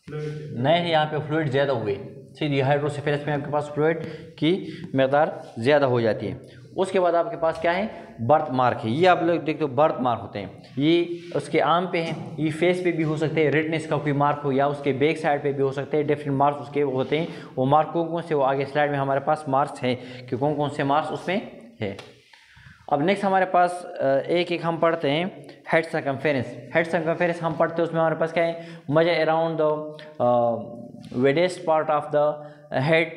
नहीं, यहाँ पे फ्लूइड ज़्यादा हुए, सीधी हाइड्रोसेफेलस में आपके पास फ्लूइड की मकदार ज़्यादा हो जाती है। उसके बाद आपके पास क्या है, बर्थ मार्क है, ये आप लोग देखते हो बर्थ मार्क होते हैं, ये उसके आर्म पे हैं, ये फेस पे भी हो सकते हैं, रेडनेस का कोई मार्क हो, या उसके बैक साइड पे भी हो सकते हैं, डिफरेंट मार्क्स उसके होते हैं। वो मार्क कौन से, वो आगे स्लाइड में हमारे पास मार्क्स हैं कि कौन कौन से मार्क्स उसमें है। अब नेक्स्ट हमारे पास एक एक हम पढ़ते हैं, हेड सर्कमफेरेंस। हेड सर्कमफेरेंस हम पढ़ते हैं, उसमें हमारे पास क्या है, measure around the widest part of the head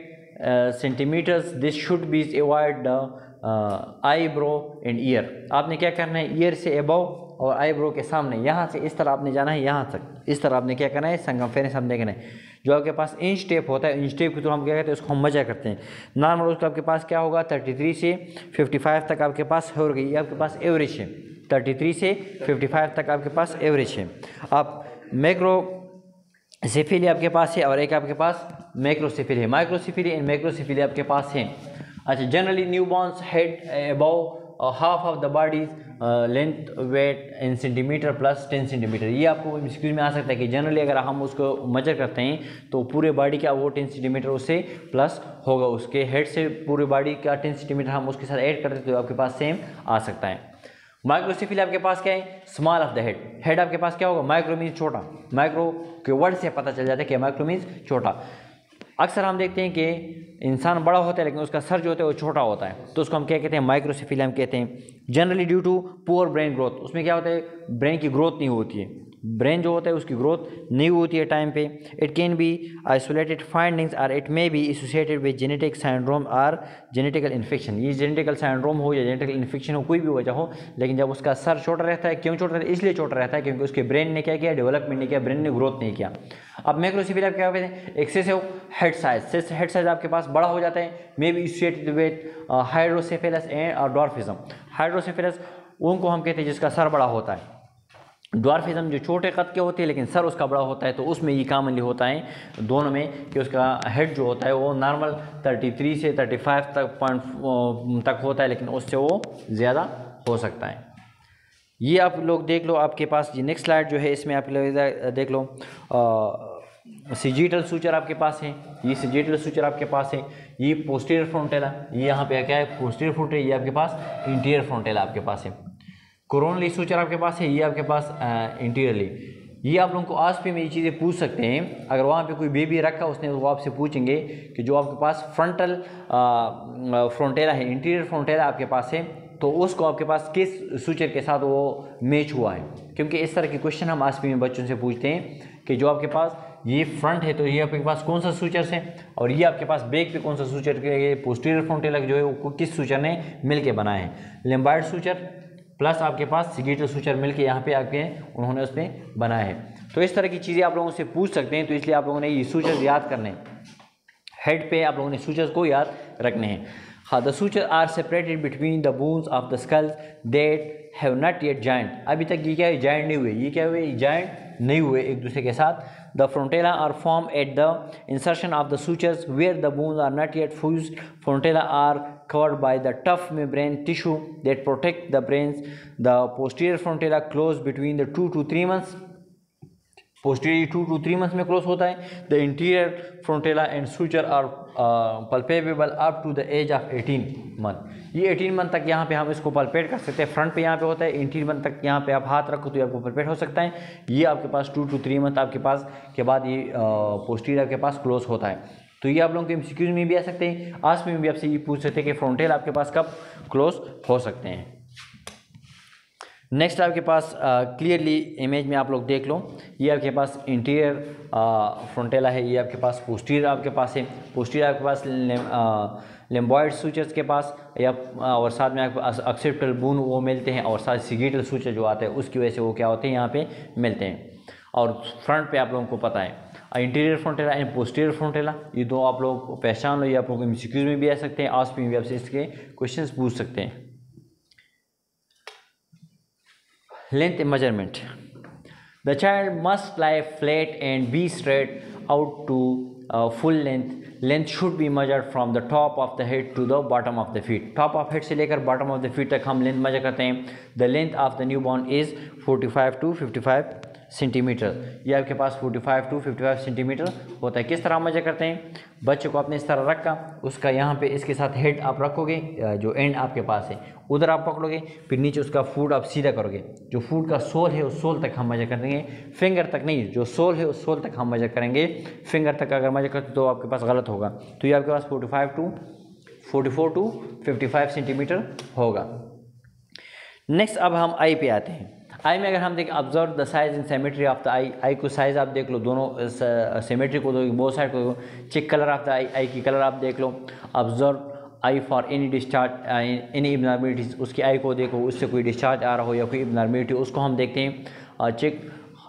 centimetres, this should be avoid the eyebrow and ear. आपने क्या करना है, ईयर से अबव और आईब्रो के सामने, यहाँ से इस तरह आपने जाना है, यहाँ तक इस तरह आपने क्या करना है, सर्कमफेरेंस हम देखना है। जो आपके पास इंच टेप होता है, इंच टेप के थ्रू हम क्या कहते हैं, उसको हम मेजर करते हैं। नॉर्मल उसका आपके पास क्या होगा, 33 से 55 तक आपके पास हो गई, ये आपके पास एवरेज है, 33 से 55 तक आपके पास एवरेज है। आप मैक्रोसेफेली आपके पास है, और एक आपके पास मैक्रोसेफेली है, माइक्रोसेफेली एंड मैक्रोसेफेली आपके पास है। अच्छा, generally newborn's head above half of the body length wait in centimetre plus 10 centimetre, ये आपको MCQ में आ सकता है कि जनरली अगर हम उसको मेजर करते हैं तो पूरे बॉडी का वो 10 सेंटीमीटर उससे प्लस होगा, उसके हेड से पूरी बॉडी का 10 सेंटीमीटर हम उसके साथ ऐड करते तो आपके पास सेम आ सकता है। माइक्रोसेफेली आपके पास क्या है, small of the head. Head आपके पास क्या होगा, माइक्रो मीन्स छोटा, माइक्रो के वर्ड से पता चल जाता है कि माइक्रो मीन्स छोटा। अक्सर हम देखते हैं कि इंसान बड़ा होता है लेकिन उसका सर जो होता है वो छोटा होता है, तो उसको हम क्या कहते हैं, माइक्रोसेफेलिया हम कहते हैं। Generally due to poor brain growth, उसमें क्या होता है, ब्रेन की ग्रोथ नहीं होती है, ब्रेन जो होता है उसकी ग्रोथ नहीं होती है टाइम पे। It can be isolated findings और it may be associated with genetic syndrome और जेनेटिकल इन्फेक्शन। ये जेनेटिकल सिंड्रोम हो या जेनेटिकल इन्फेक्शन हो, कोई भी वजह हो, लेकिन जब उसका सर छोटा रहता है, क्यों छोटा रहता है, इसलिए छोटा रहता है क्योंकि उसके ब्रेन ने क्या किया, डेवलपमेंट नहीं किया, ब्रेन ने ग्रोथ नहीं किया। अब मैक्रोसेफेलिया क्या कहते हैं, excessive head size, head size आपके पास बड़ा हो जाता है, may be associated with hydrocephalus and dwarfism. Hydrocephalus उनको हम कहते हैं जिसका सर बड़ा होता है, ड्वार्फिज्म जो छोटे कद के होते हैं लेकिन सर उसका बड़ा होता है, तो उसमें ये कॉमनली होता है दोनों में कि उसका हेड जो होता है वो नॉर्मल 33 से 35 तक होता है, लेकिन उससे वो ज़्यादा हो सकता है। ये आप लोग देख लो, आपके पास ये नेक्स्ट स्लाइड जो है इसमें आप लोग देख लो, सिजिटल सूचर आपके पास है, ये सिजिटल सूचर आपके पास है, ये पोस्टीरियर फ्रंटेला, ये यहाँ पे क्या है, पोस्टीरियर फ्रंटेला, ये आपके पास इंटीरियर फ्रंटेला आपके पास है। कोरोनरी सूचर आपके पास है, ये आपके पास इंटीरियरली। ये आप लोगों को आसपी में ये चीज़ें पूछ सकते हैं, अगर वहाँ पे कोई बेबी रखा उसने वो आपसे पूछेंगे कि जो आपके पास फ्रंटल फ्रंटेला है, इंटीरियर फ्रंटेला आपके पास है, तो उसको आपके पास किस सूचर के साथ वो मैच हुआ है, क्योंकि इस तरह के क्वेश्चन हम आसपी में बच्चों से पूछते हैं कि जो आपके पास ये फ्रंट है तो ये आपके पास कौन सा सूचर है, और ये आपके पास बैक पे कौन सा सूचर के, पोस्टीरियर फ्रंटेला जो है वो किस सूचर ने मिल के बनाए हैं। लिम्बाइड सूचर प्लस आपके पास सिजिटल सूचर मिलके यहाँ पे आपके उन्होंने उसमें बनाया है। तो इस तरह की चीज़ें आप लोगों से पूछ सकते हैं, तो इसलिए आप लोगों ने ये सूचर याद करने हैं, हेड पे आप लोगों ने सूचर्स को याद रखने हैं। हाँ, the suture are separated between the bones of the skulls that have not yet joint. अभी तक ये क्या है, जॉइंट नहीं हुए, ये क्या हुए, जॉइंट नहीं हुए एक दूसरे के साथ। The fontanelles are formed at the insertion of the sutures where the bones are not yet fused. Fontanelles are covered by the tough membrane tissue that protect the brains. The posterior frontala close between the 2 to 3 months. Posterior 2 to 3 months में close होता है. The interior frontala and suture are palpable up to the age of 18 month. ये 18 month तक यहाँ पे हम इसको palpate कर सकते हैं। फ्रंट पे यहाँ पे होता है, 18 मंथ तक यहाँ पे आप हाथ रखो तो ये आपको पल्पेट हो सकता है। ये आपके पास 2 to 3 मंथ आपके पास के बाद ये पोस्टीरियर आपके पास क्लोज होता है। तो ये आप लोगों के एमसीक्यूज में भी आ सकते हैं, आस में भी आपसे ये पूछ सकते हैं कि फ्रंटेल आपके पास कब क्लोज हो सकते हैं। नेक्स्ट आपके पास क्लियरली इमेज में आप लोग देख लो, ये आपके पास इंटीरियर फ्रंटेला है, ये आपके पास पोस्टीरियर आपके पास है, पोस्टीरियर आपके पास लिम्बॉइड सूचर्स के पास या और साथ में आपके पास ऑक्सीपिटल बोन वो मिलते हैं, और साथ सिजिटल सूचर जो आता है उसकी वजह से वो क्या होते हैं यहाँ पे मिलते हैं। और फ्रंट पे आप लोगों को पता है इंटीरियर फ्रंटेला एंड पोस्टीरियर फ्रंटेला, ये दो आप लोग पहचान लो, ये आप लोग एमसीक्यूज में भी आ सकते हैं, आस्क में भी आपसे इसके क्वेश्चंस पूछ सकते हैं। Length measurement, the child must lie flat and be straight out to full length. Length should be measured from the top of the head to the bottom of the feet. Top of head से लेकर bottom of the feet तक हम length major करते हैं। The length of the new born is 45 to 55 centimetre. ये आपके पास 45 to 55 centimetre होता है। किस तरह मेजर करते हैं, बच्चे को आपने इस तरह रखा, उसका यहाँ पे इसके साथ हेड आप रखोगे, जो एंड आपके पास है उधर आप पकड़ोगे, फिर नीचे उसका फूट आप सीधा करोगे, जो फूट का सोल है उस सोल तक हम मेजर करेंगे, फिंगर तक नहीं, जो सोल है उस सोल तक हम मेजर करेंगे। फिंगर तक अगर मेजर करते तो आपके पास गलत होगा। तो ये आपके पास 44 to 55 सेंटीमीटर होगा। नेक्स्ट अब हम आई पे आते हैं। आई में अगर हम देखें, observe the size in symmetry of the eye. Eye को साइज आप देख लो, दोनों सिमेट्री को बोथ साइड को check colour of the eye, eye की कलर आप देख लो। Observe eye for any discharge any abnormalities, उसकी आई को देखो, उससे कोई डिस्चार्ज आ रहा हो या कोई इबनॉर्मलिटी उसको हम देखते हैं। चेक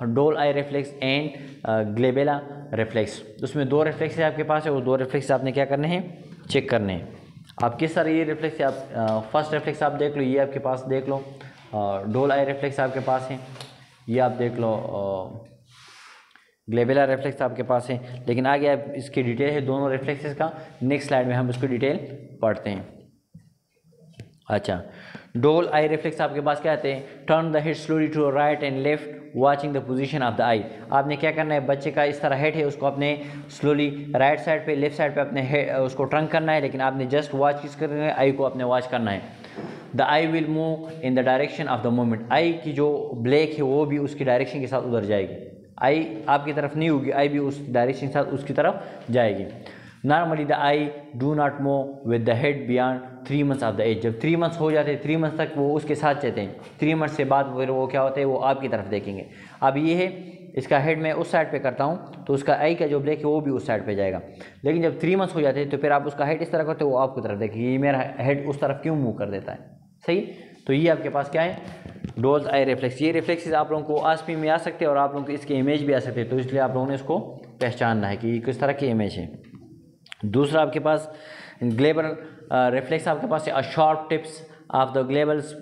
डोल आई रिफ्लेक्स एंड ग्लेबेला रिफ्लेक्स, उसमें दो रिफ्लेक्स आपके पास है, वो दो रिफ्लेक्स आपने क्या करने हैं, चेक करने हैं। आप किस तरह ये रिफ्लेक्स आप फर्स्ट रिफ्लेक्स आप देख लो, ये आपके पास देख लो डोल आई रिफ्लेक्स आपके पास है, ये आप देख लो ग्लेबेला रिफ्लेक्स आपके पास है। लेकिन आगे आप इसकी डिटेल है दोनों रिफ्लेक्सेस का, नेक्स्ट स्लाइड में हम उसको डिटेल पढ़ते हैं। अच्छा, डोल आई रिफ्लेक्स आपके पास क्या आते हैं, turn the head slowly to right and left watching the position of the eye. आपने क्या करना है, बच्चे का इस तरह हेड है उसको अपने स्लोली राइट साइड पे लेफ्ट साइड पे अपने हेड उसको टर्न करना है, लेकिन आपने जस्ट वॉच किस करना है, आई को अपने वॉच करना है। The eye will move in the direction of the movement, eye की जो ब्लैक है वो भी उसकी डायरेक्शन के साथ उधर जाएगी, आई आपकी तरफ नहीं होगी, आई भी उस डायरेक्शन के साथ उसकी तरफ जाएगी। Normally the eye do not move with the head beyond 3 months of the age. जब 3 months हो जाते हैं, 3 months तक वो उसके साथ चलते हैं, 3 months से बाद फिर वो क्या होता है, वो आपकी तरफ देखेंगे। अब ये है इसका हेड मैं उस साइड पे करता हूँ तो उसका आई का जो ब्रेक है वो भी उस साइड पे जाएगा। लेकिन जब 3 months हो जाते हैं तो फिर आप उसका हेड इस तरह करते हो, वो आपकी तरफ देखेंगे, ये मेरा हेड उस तरफ क्यों मूव कर देता है। सही, तो ये आपके पास क्या है, डोल्स आई रिफ्लेक्स। ये रिफ्लेक्सेस आप लोगों को आसपी में आ सकते हैं और आप लोगों को इसकी इमेज भी आ सकते हैं, तो इसलिए आप लोगों ने इसको पहचानना है कि ये किस तरह की इमेज है। दूसरा आपके पास ग्लेबर रिफ्लेक्स आपके पास है, a sharp tips of the glabellas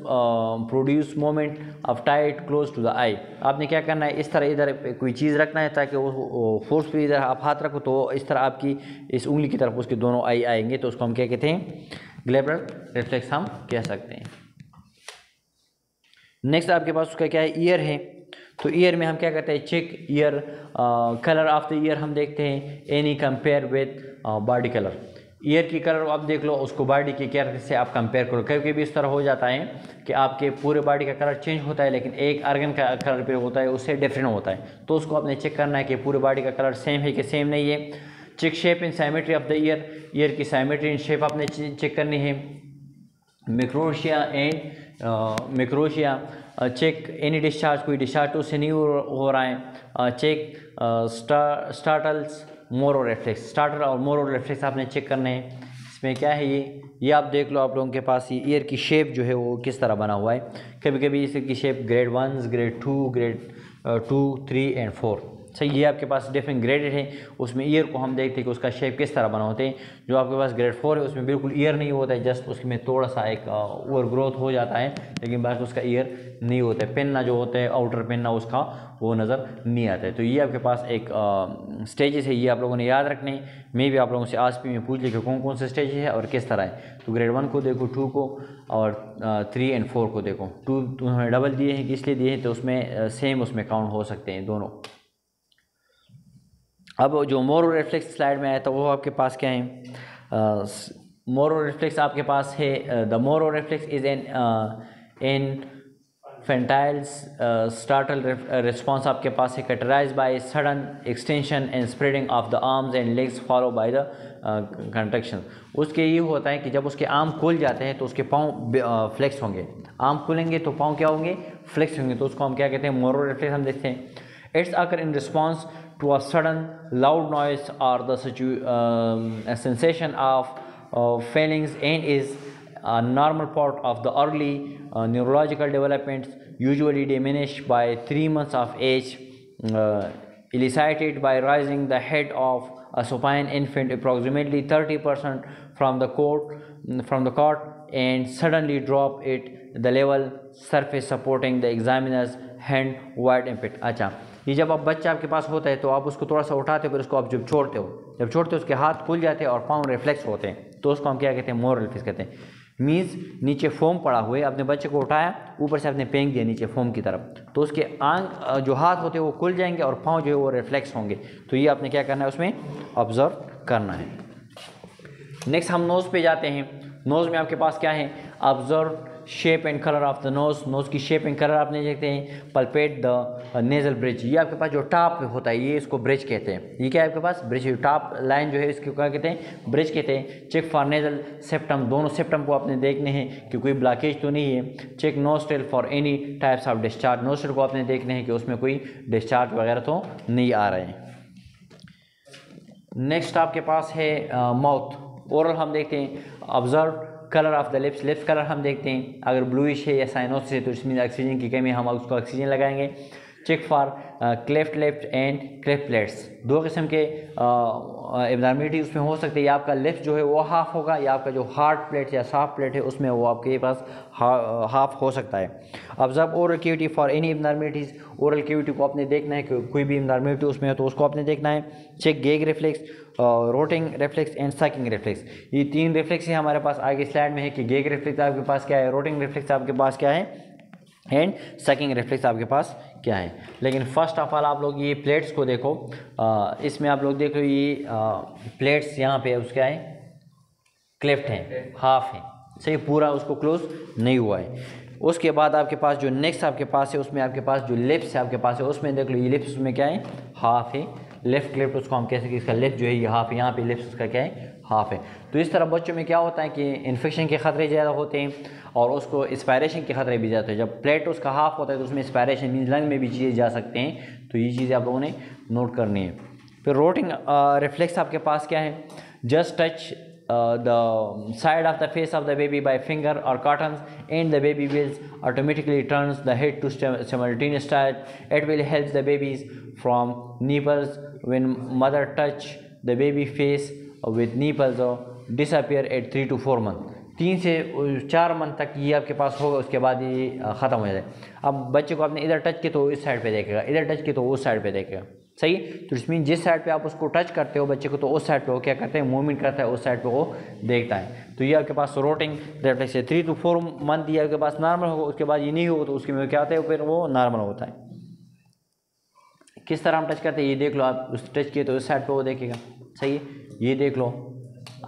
produce moment of tight close to the eye. आपने क्या करना है, इस तरह इधर कोई चीज़ रखना है ताकि वो फोर्सफुली इधर आप हाथ रखो तो इस तरह आपकी इस उंगली की तरफ उसके दोनों आई आएंगे, तो उसको हम क्या कहते हैं, ग्लेबर रिफ्लेक्स हम कह सकते हैं। नेक्स्ट आपके पास उसका क्या है, ईयर है। तो ईयर में हम क्या करते हैं, check ear colour of the ear हम देखते हैं, any compare with body colour. Ear की कलर आप देख लो, उसको बॉडी के कलर से आप कंपेयर करो। कभी भी इस तरह हो जाता है कि आपके पूरे बॉडी का कलर चेंज होता है लेकिन एक आर्गन का कलर पे होता है उससे डिफरेंट होता है, तो उसको आपने चेक करना है कि पूरे बॉडी का कलर सेम है कि सेम नहीं है। Check shape in symmetry of the ear, ear की साइमेट्री इन शेप आपने चेक करनी है। Macrotia and macrotia check any discharge, कोई डिस्चार्ज तो उससे नहीं हो रहा है। चेक स्टार्टल्स मोरो रिफ्लेक्स, स्टार्टर और मोरो रिफ्लेक्स आपने चेक करने हैं। इसमें क्या है, ये आप देख लो, आप लोगों के पास ये ईयर की शेप जो है वो किस तरह बना हुआ है। कभी कभी इसकी shape grade 1, grade 2, grade 2, 3 and 4, सही, ये आपके पास डिफरेंट ग्रेडेड है। उसमें ईयर को हम देखते हैं कि उसका शेप किस तरह बना होते हैं। जो आपके पास ग्रेड 4 है उसमें बिल्कुल ईयर नहीं होता है, जस्ट उसमें थोड़ा सा एक ओवर ग्रोथ हो जाता है, लेकिन बाकी उसका ईयर नहीं होता है। पेन्ना जो होता है, आउटर पेन्ना उसका वो नज़र नहीं आता है। तो ये आपके पास एक स्टेजेस है, ये आप लोगों ने याद रखने। मैं भी आप लोगों से आसपी में पूछ लिया कि कौन कौन से स्टेजेस है और किस तरह है। तो ग्रेड 1 को देखो, 2 को और 3 एंड 4 को देखो। 2 उन्होंने डबल दिए हैं कि इसलिए दिए हैं तो उसमें सेम उसमें काउंट हो सकते हैं दोनों। अब जो मोरो रिफ्लेक्स स्लाइड में आया था वो आपके पास क्या है, मोरो रिफ्लेक्स आपके पास है, the Moro reflex is an infantiles startle response आपके पास है, characterised by sudden extension and spreading of the arms and legs follow by the contraction. उसके ये होता है कि जब उसके आर्म खुल जाते हैं तो उसके पाँव फ्लेक्स होंगे, आर्म खुलेंगे तो पाँव क्या होंगे, फ्लेक्स होंगे, तो उसको हम क्या कहते हैं, मोरो रिफ्लेक्स हम देखते हैं। It's occur in response to a sudden loud noise or the a sensation of feelings and is a normal part of the early neurological developments, usually diminished by 3 months of age, elicited by raising the head of a supine infant approximately 30% from the cot and suddenly drop it the level surface supporting the examiner's hand wide impact। अच्छा, ये जब आप बच्चा आपके पास होता है तो आप उसको थोड़ा सा उठाते हो, फिर उसको आप जब छोड़ते हो उसके हाथ खुल जाते हैं और पाँव रिफ्लेक्स होते हैं, तो उसको हम क्या कहते हैं, मोर रिफ्लेक्स कहते हैं। मीन्स नीचे फोम पड़ा हुआ है, अपने बच्चे को उठाया, ऊपर से आपने फेंक दिया नीचे फोम की तरफ, तो उसके आंग जो हाथ होते हैं वो खुल जाएंगे और पाँव जो है वो रिफ्लेक्स होंगे। तो ये आपने क्या करना है, उसमें ऑब्जर्व करना है। नेक्स्ट हम नोज़ पे जाते हैं। नोज़ में आपके पास क्या है, observe shape and colour of the nose, nose की शेप एंड कलर आपने देखते हैं। पल्पेट द नेजल ब्रिज, ये आपके पास जो टॉप होता है ये इसको ब्रिज कहते हैं। ये क्या है आपके पास, ब्रिज, टॉप लाइन जो है इसको क्या कहते हैं, ब्रिज कहते हैं। चेक फॉर नेजल सेप्टम, दोनों सेप्टम को आपने देखने हैं कि कोई ब्लॉकेज तो नहीं है। Check nostril for any types of discharge, nostril को आपने देखने हैं कि उसमें कोई डिस्चार्ज वगैरह तो नहीं आ रहे हैं। नेक्स्ट आपके पास है माउथ, ओरल हम देखते हैं। Observe colour of the lips, lips colour हम देखते हैं, अगर ब्लूइश है या साइनोसिस है तो इसमें ऑक्सीजन की कमी, हम उसको ऑक्सीजन लगाएंगे। Check for cleft lips and cleft plates, दो किस्म के एब्नॉर्मलिटी उसमें हो सकते हैं, या आपका लिप्स जो है वो हाफ होगा या आपका जो हार्ड प्लेट या सॉफ्ट प्लेट है उसमें वो आपके पास हाफ हो सकता है। Observe oral cavity for any abnormalities, oral cavity को आपने देखना है कि कोई भी एब्नॉर्मलिटी उसमें है तो उसको आपने देखना है। Check gag reflex, rooting reflex and sucking reflex, ये 3 रिफ्लेक्स है हमारे पास। आगे स्लाइड में है कि गेग रिफ्लेक्स आपके पास क्या है, रोटिंग रिफ्लेक्स आपके पास क्या है एंड सकिंग रिफ्लेक्स आपके पास क्या है। लेकिन फर्स्ट ऑफ ऑल आप लोग ये प्लेट्स को देखो, इसमें आप लोग देख लो ये प्लेट्स यहाँ पे उसका है क्लेफ्ट है, हाफ है, सही, पूरा उसको क्लोज नहीं हुआ है। उसके बाद आपके पास जो नेक्स्ट आपके पास है उसमें आपके पास जो लिप्स है आपके पास है उसमें देख लो ये लिप्स उसमें क्या है, हाफ है, लेफ्ट क्लिफ्ट उसको हम कह सकते हैं, इसका लेफ्ट जो है ये हाफ है, यहाँ पे लेफ्ट उसका क्या है हाफ है। तो इस तरह बच्चों में क्या होता है कि इन्फेक्शन के ख़तरे ज़्यादा होते हैं और उसको एस्पायरेशन के ख़तरे भी ज़्यादा है। जब प्लेट उसका हाफ होता है तो उसमें एस्पायरेशन मीन्स लंग में भी चीज़ें जा सकते हैं, तो ये चीज़ें आप लोगों ने नोट करनी है। फिर रोटिंग रिफ्लेक्स आपके पास क्या है, just touch the side of the face of the baby by finger or cottons and the baby will automatically turns the head to simultaneous touch. It will help the babies from nipples when mother touch the baby face with nipples or disappear at 3 to 4 months. 3 से 4 month तक ये आपके पास होगा, उसके बाद ये ख़त्म हो जाए। अब बच्चे को आपने इधर टच किया तो इस साइड पे देखेगा, इधर टच किया तो उस साइड पे देखेगा, सही। तो इसमें जिस साइड पे आप उसको टच करते हो बच्चे को तो उस साइड पे वो क्या करते हैं, मूवमेंट करता है, उस साइड पे वो देखता है। तो ये आपके पास रोटिंग रिफ्लेक्स है। 3 to 4 मंथ ये आपके पास नॉर्मल होगा, उसके बाद ये नहीं होगा तो उसके में क्या होता है, फिर वो नॉर्मल होता है। किस तरह हम टच करते हैं ये देख लो, आप उस टच किए तो उस साइड पे वो देखेगा, सही है। ये देख लो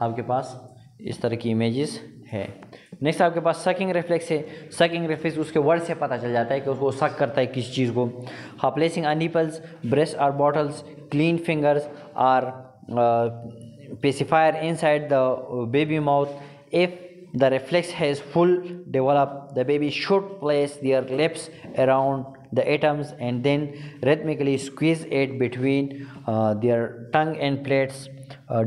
आपके पास इस तरह की इमेजेस है। नेक्स्ट आपके पास सकिंग रिफ्लेक्स है। सकिंग रिफ्लेक्स उसके वर्ड से पता चल जाता है कि उसको सक करता है किस चीज़ को। हाँ, प्लेसिंग ऑन निपल्स, ब्रेस्ट और बॉटल्स, क्लीन फिंगर्स और pacifier inside the baby mouth. If the reflex has full developed, the baby should place their lips around the atoms and then rhythmically squeeze it between their tongue and plates.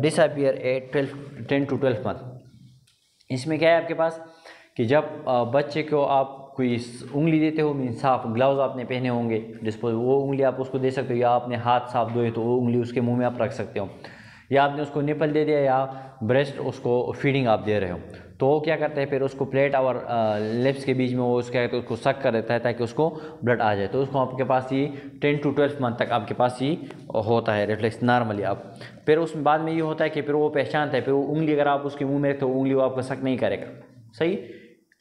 Disappear at 10 to 12 month. इसमें क्या है आपके पास कि जब बच्चे को आप कोई उंगली देते हो, मीन साफ ग्लव्स आपने पहने होंगे डिस्पोज, वो उंगली आप उसको दे सकते हो, या आपने हाथ साफ धोए तो वो उंगली उसके मुंह में आप रख सकते हो, या आपने उसको निपल दे दिया या ब्रेस्ट उसको फीडिंग आप दे रहे हो, तो वो क्या करते हैं फिर उसको प्लेट और लिप्स के बीच में वो उसका है तो उसको सक कर देता है ताकि उसको ब्लड आ जाए। तो उसको आपके पास ये 10 to 12 मंथ तक आपके पास ये होता है रिफ्लेक्स नॉर्मली। आप फिर उस बाद में ये होता है कि फिर वो पहचानता है, फिर वो उंगली अगर आप उसके मुंह में रखते हो उंगली वो आपको सक नहीं करेगा, सही।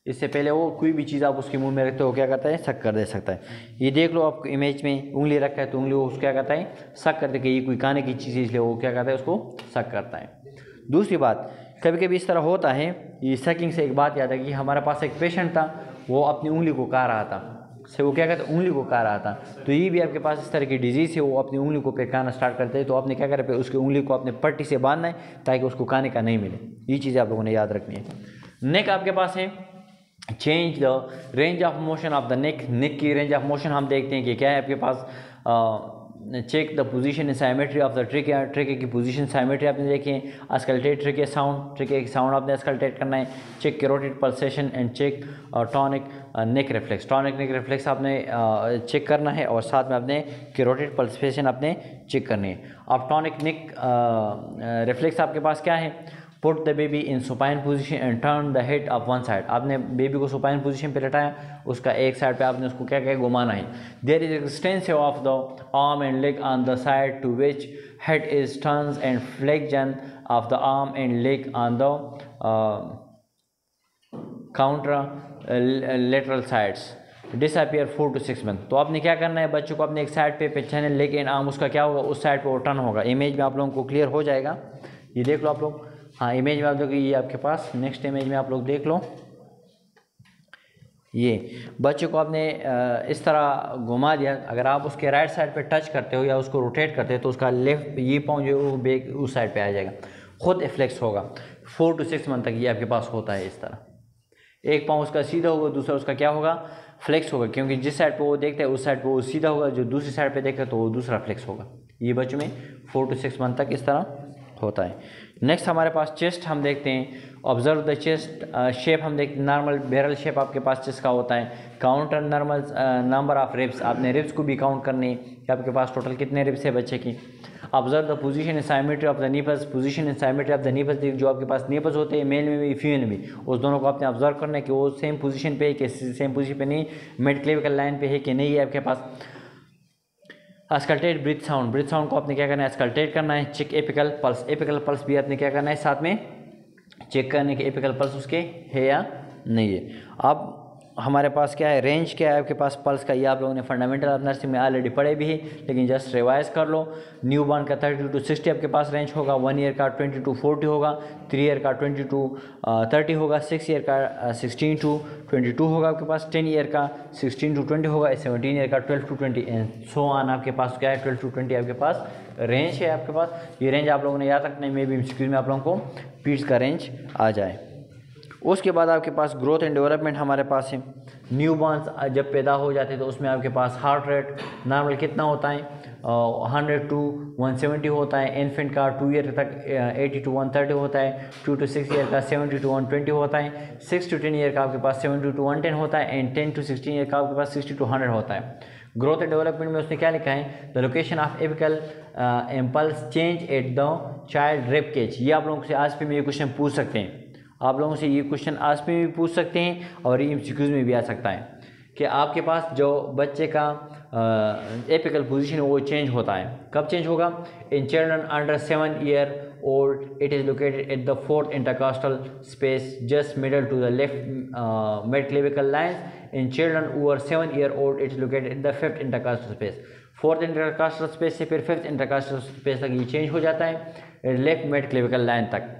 इससे पहले वो कोई भी चीज़ आप उसके मुंह में रखते हो क्या करता है, सक कर दे सकता है। ये देख लो आप इमेज में उंगली रखा है तो उंगली वो क्या करता है, सक करते कि ये कोई खाने की चीज़ है इसलिए वो क्या करता है, उसको सक करता है। दूसरी बात, कभी कभी इस तरह होता है, ये सकिंग से एक बात याद है कि हमारे पास एक पेशेंट था, वो अपनी उंगली को काट रहा था, से वो क्या कहते हैं उंगली को काट रहा था। तो ये भी आपके पास इस तरह की डिजीज़ है, वो अपनी उंगली को पेकाना स्टार्ट करते हैं, तो आपने क्या करें उसकी उंगली को अपने पट्टी से बांधना है ताकि उसको खाने का नहीं मिले। ये चीज़ें आप लोगों ने याद रखनी है। नेक आपके पास है, change the range of motion of the neck. Neck की रेंज ऑफ मोशन हम देखते हैं कि क्या है आपके पास। Check the position in symmetry of the trachea. Trachea की पोजीशन साइमेट्री आपने देखी है। अस्कल्टेट ट्रिके साउंड, ट्रिके की साउंड आपने अस्कल्टेट करना है। Check carotid pulsation and check tonic neck reflex. Tonic neck reflex आपने चेक करना है और साथ में आपने कैरोटिड पल्सेशन आपने चेक करनी है। अब टॉनिक नेक रिफ्लेक्स आपके पास क्या है, put the baby in supine position and turn the head of one side. आपने बेबी को सुपाइन पोजीशन पे लेटाया, उसका एक साइड पे आपने उसको क्या क्या घुमाना है। There is extensive of the arm and leg on the side to which head is turns and flexion of the arm and leg on the counter lateral sides. Disappear 4 to 6 month. तो आपने क्या करना है, बच्चों को अपने एक side पे पहचाने, लेग एंड आर्म उसका क्या होगा, उस साइड पे वो टर्न होगा। इमेज में आप लोगों को क्लियर हो जाएगा, ये देख लो आप लोग। हाँ, इमेज में आप देखो ये आपके पास, नेक्स्ट इमेज में आप लोग देख लो, ये बच्चे को आपने इस तरह घुमा दिया। अगर आप उसके राइट साइड पे टच करते हो या उसको रोटेट करते हो तो उसका लेफ्ट ये पाँव जो है वो बैक उस साइड पे आ जाएगा, खुद फ्लेक्स होगा। 4 to 6 मंथ तक ये आपके पास होता है इस तरह। एक पाँव उसका सीधा होगा, दूसरा उसका क्या होगा, फ्लेक्स होगा, क्योंकि जिस साइड पे वो देखता है उस साइड पे वो सीधा होगा, जो दूसरी साइड पे देखता है तो वो दूसरा फ्लेक्स होगा। ये बच्चों में 4 to 6 मंथ तक इस तरह होता है। नेक्स्ट हमारे पास चेस्ट हम देखते हैं। ऑब्जर्व द चेस्ट शेप हम देखते हैं, नॉर्मल बैरल शेप आपके पास चेस्ट का होता है। Counter normal number of ribs, आपने रिब्स को भी काउंट करनी है कि आपके पास टोटल कितने रिब्स है बच्चे की। Observe the position in symmetry of the nipples. Position in symmetry of the nipples, जो आपके पास निपल्स होते हैं मेल में भी फीमेल में भी, उस दोनों को आपने ऑब्जर्व करना है कि वो सेम पोजीशन पे है कि सेम पोजीशन पे नहीं, मिड क्लेविकल लाइन पे है कि नहीं है आपके पास। Auscultate breath sound, breath sound को आपने क्या करना है, अस्कल्टेट करना है। Check apical pulse, apical pulse भी आपने क्या करना है, साथ में चेक करने के एपिकल पल्स उसके है या नहीं है। अब हमारे पास क्या है, रेंज क्या है आपके पास पल्स का, ये आप लोगों ने फंडामेंटल ऑफ नर्सिंग में ऑलरेडी पढ़े भी है, लेकिन जस्ट रिवाइज कर लो। न्यू बॉर्न का 30 to 60 आपके पास रेंज होगा, 1 ईयर का 20 to 40 होगा, 3 ईयर का 20 to 30 होगा, 6 ईयर का 16 to 22 होगा आपके पास, 10 ईयर का 16 to 20 होगा, 17 ईयर का 12 to 20 एंड सो ऑन। आपके पास क्या है, 12 to 20 आपके पास रेंज है आपके पास। ये रेंज आप लोगों ने याद रखना है, मे भी एमसीक्यू में आप लोगों को पीड्स का रेंज आ जाए। उसके बाद आपके पास ग्रोथ एंड डेवलपमेंट हमारे पास है। न्यू बॉर्न्स जब पैदा हो जाते हैं तो उसमें आपके पास हार्ट रेट नॉर्मल कितना होता है, 100 to 170 होता है। इन्फेंट का 2 ईयर तक 80 to 130 होता है, 2 to 6 ईयर का 70 to 120 होता है, 6 to 10 ईयर का आपके पास 70 to 110 होता है एंड 10 to 16 ईयर का आपके पास 60 to 100 होता है। ग्रोथ एंड डेवलपमेंट में उसने क्या लिखा है, the location of apical impulse change at the child rib cage. ये आप लोगों से आज पे में ये क्वेश्चन पूछ सकते हैं, आप लोगों से ये क्वेश्चन आज पे भी पूछ सकते हैं और ये एमसीक्यूज में भी आ सकता है कि आपके पास जो बच्चे का एपिकल पोजीशन है वो चेंज होता है। कब चेंज होगा, in children under 7 year old it is located at the 4th intercostal space just middle to the left mid clavicle lines. In children who are 7 year old it is located at the 5th intercostal space. 4th intercostal space से फिर 5th intercostal space तक ये change हो जाता है left mid clavicle line तक।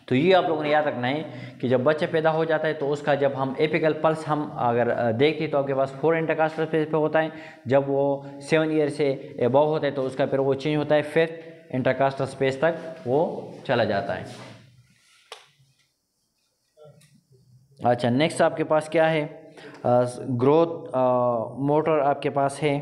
तो ये आप लोगों ने याद रखना है कि जब बच्चा पैदा हो जाता है तो उसका जब हम एपिकल पल्स हम अगर देखते तो आपके पास 4 इंटरकास्टल स्पेस पे होता है, जब वो 7 ईयर से अबव होता है तो उसका फिर वो चेंज होता है 5th इंटरकास्टल स्पेस तक वो चला जाता है। अच्छा नेक्स्ट आपके पास क्या है, ग्रोथ मोटर आपके पास है।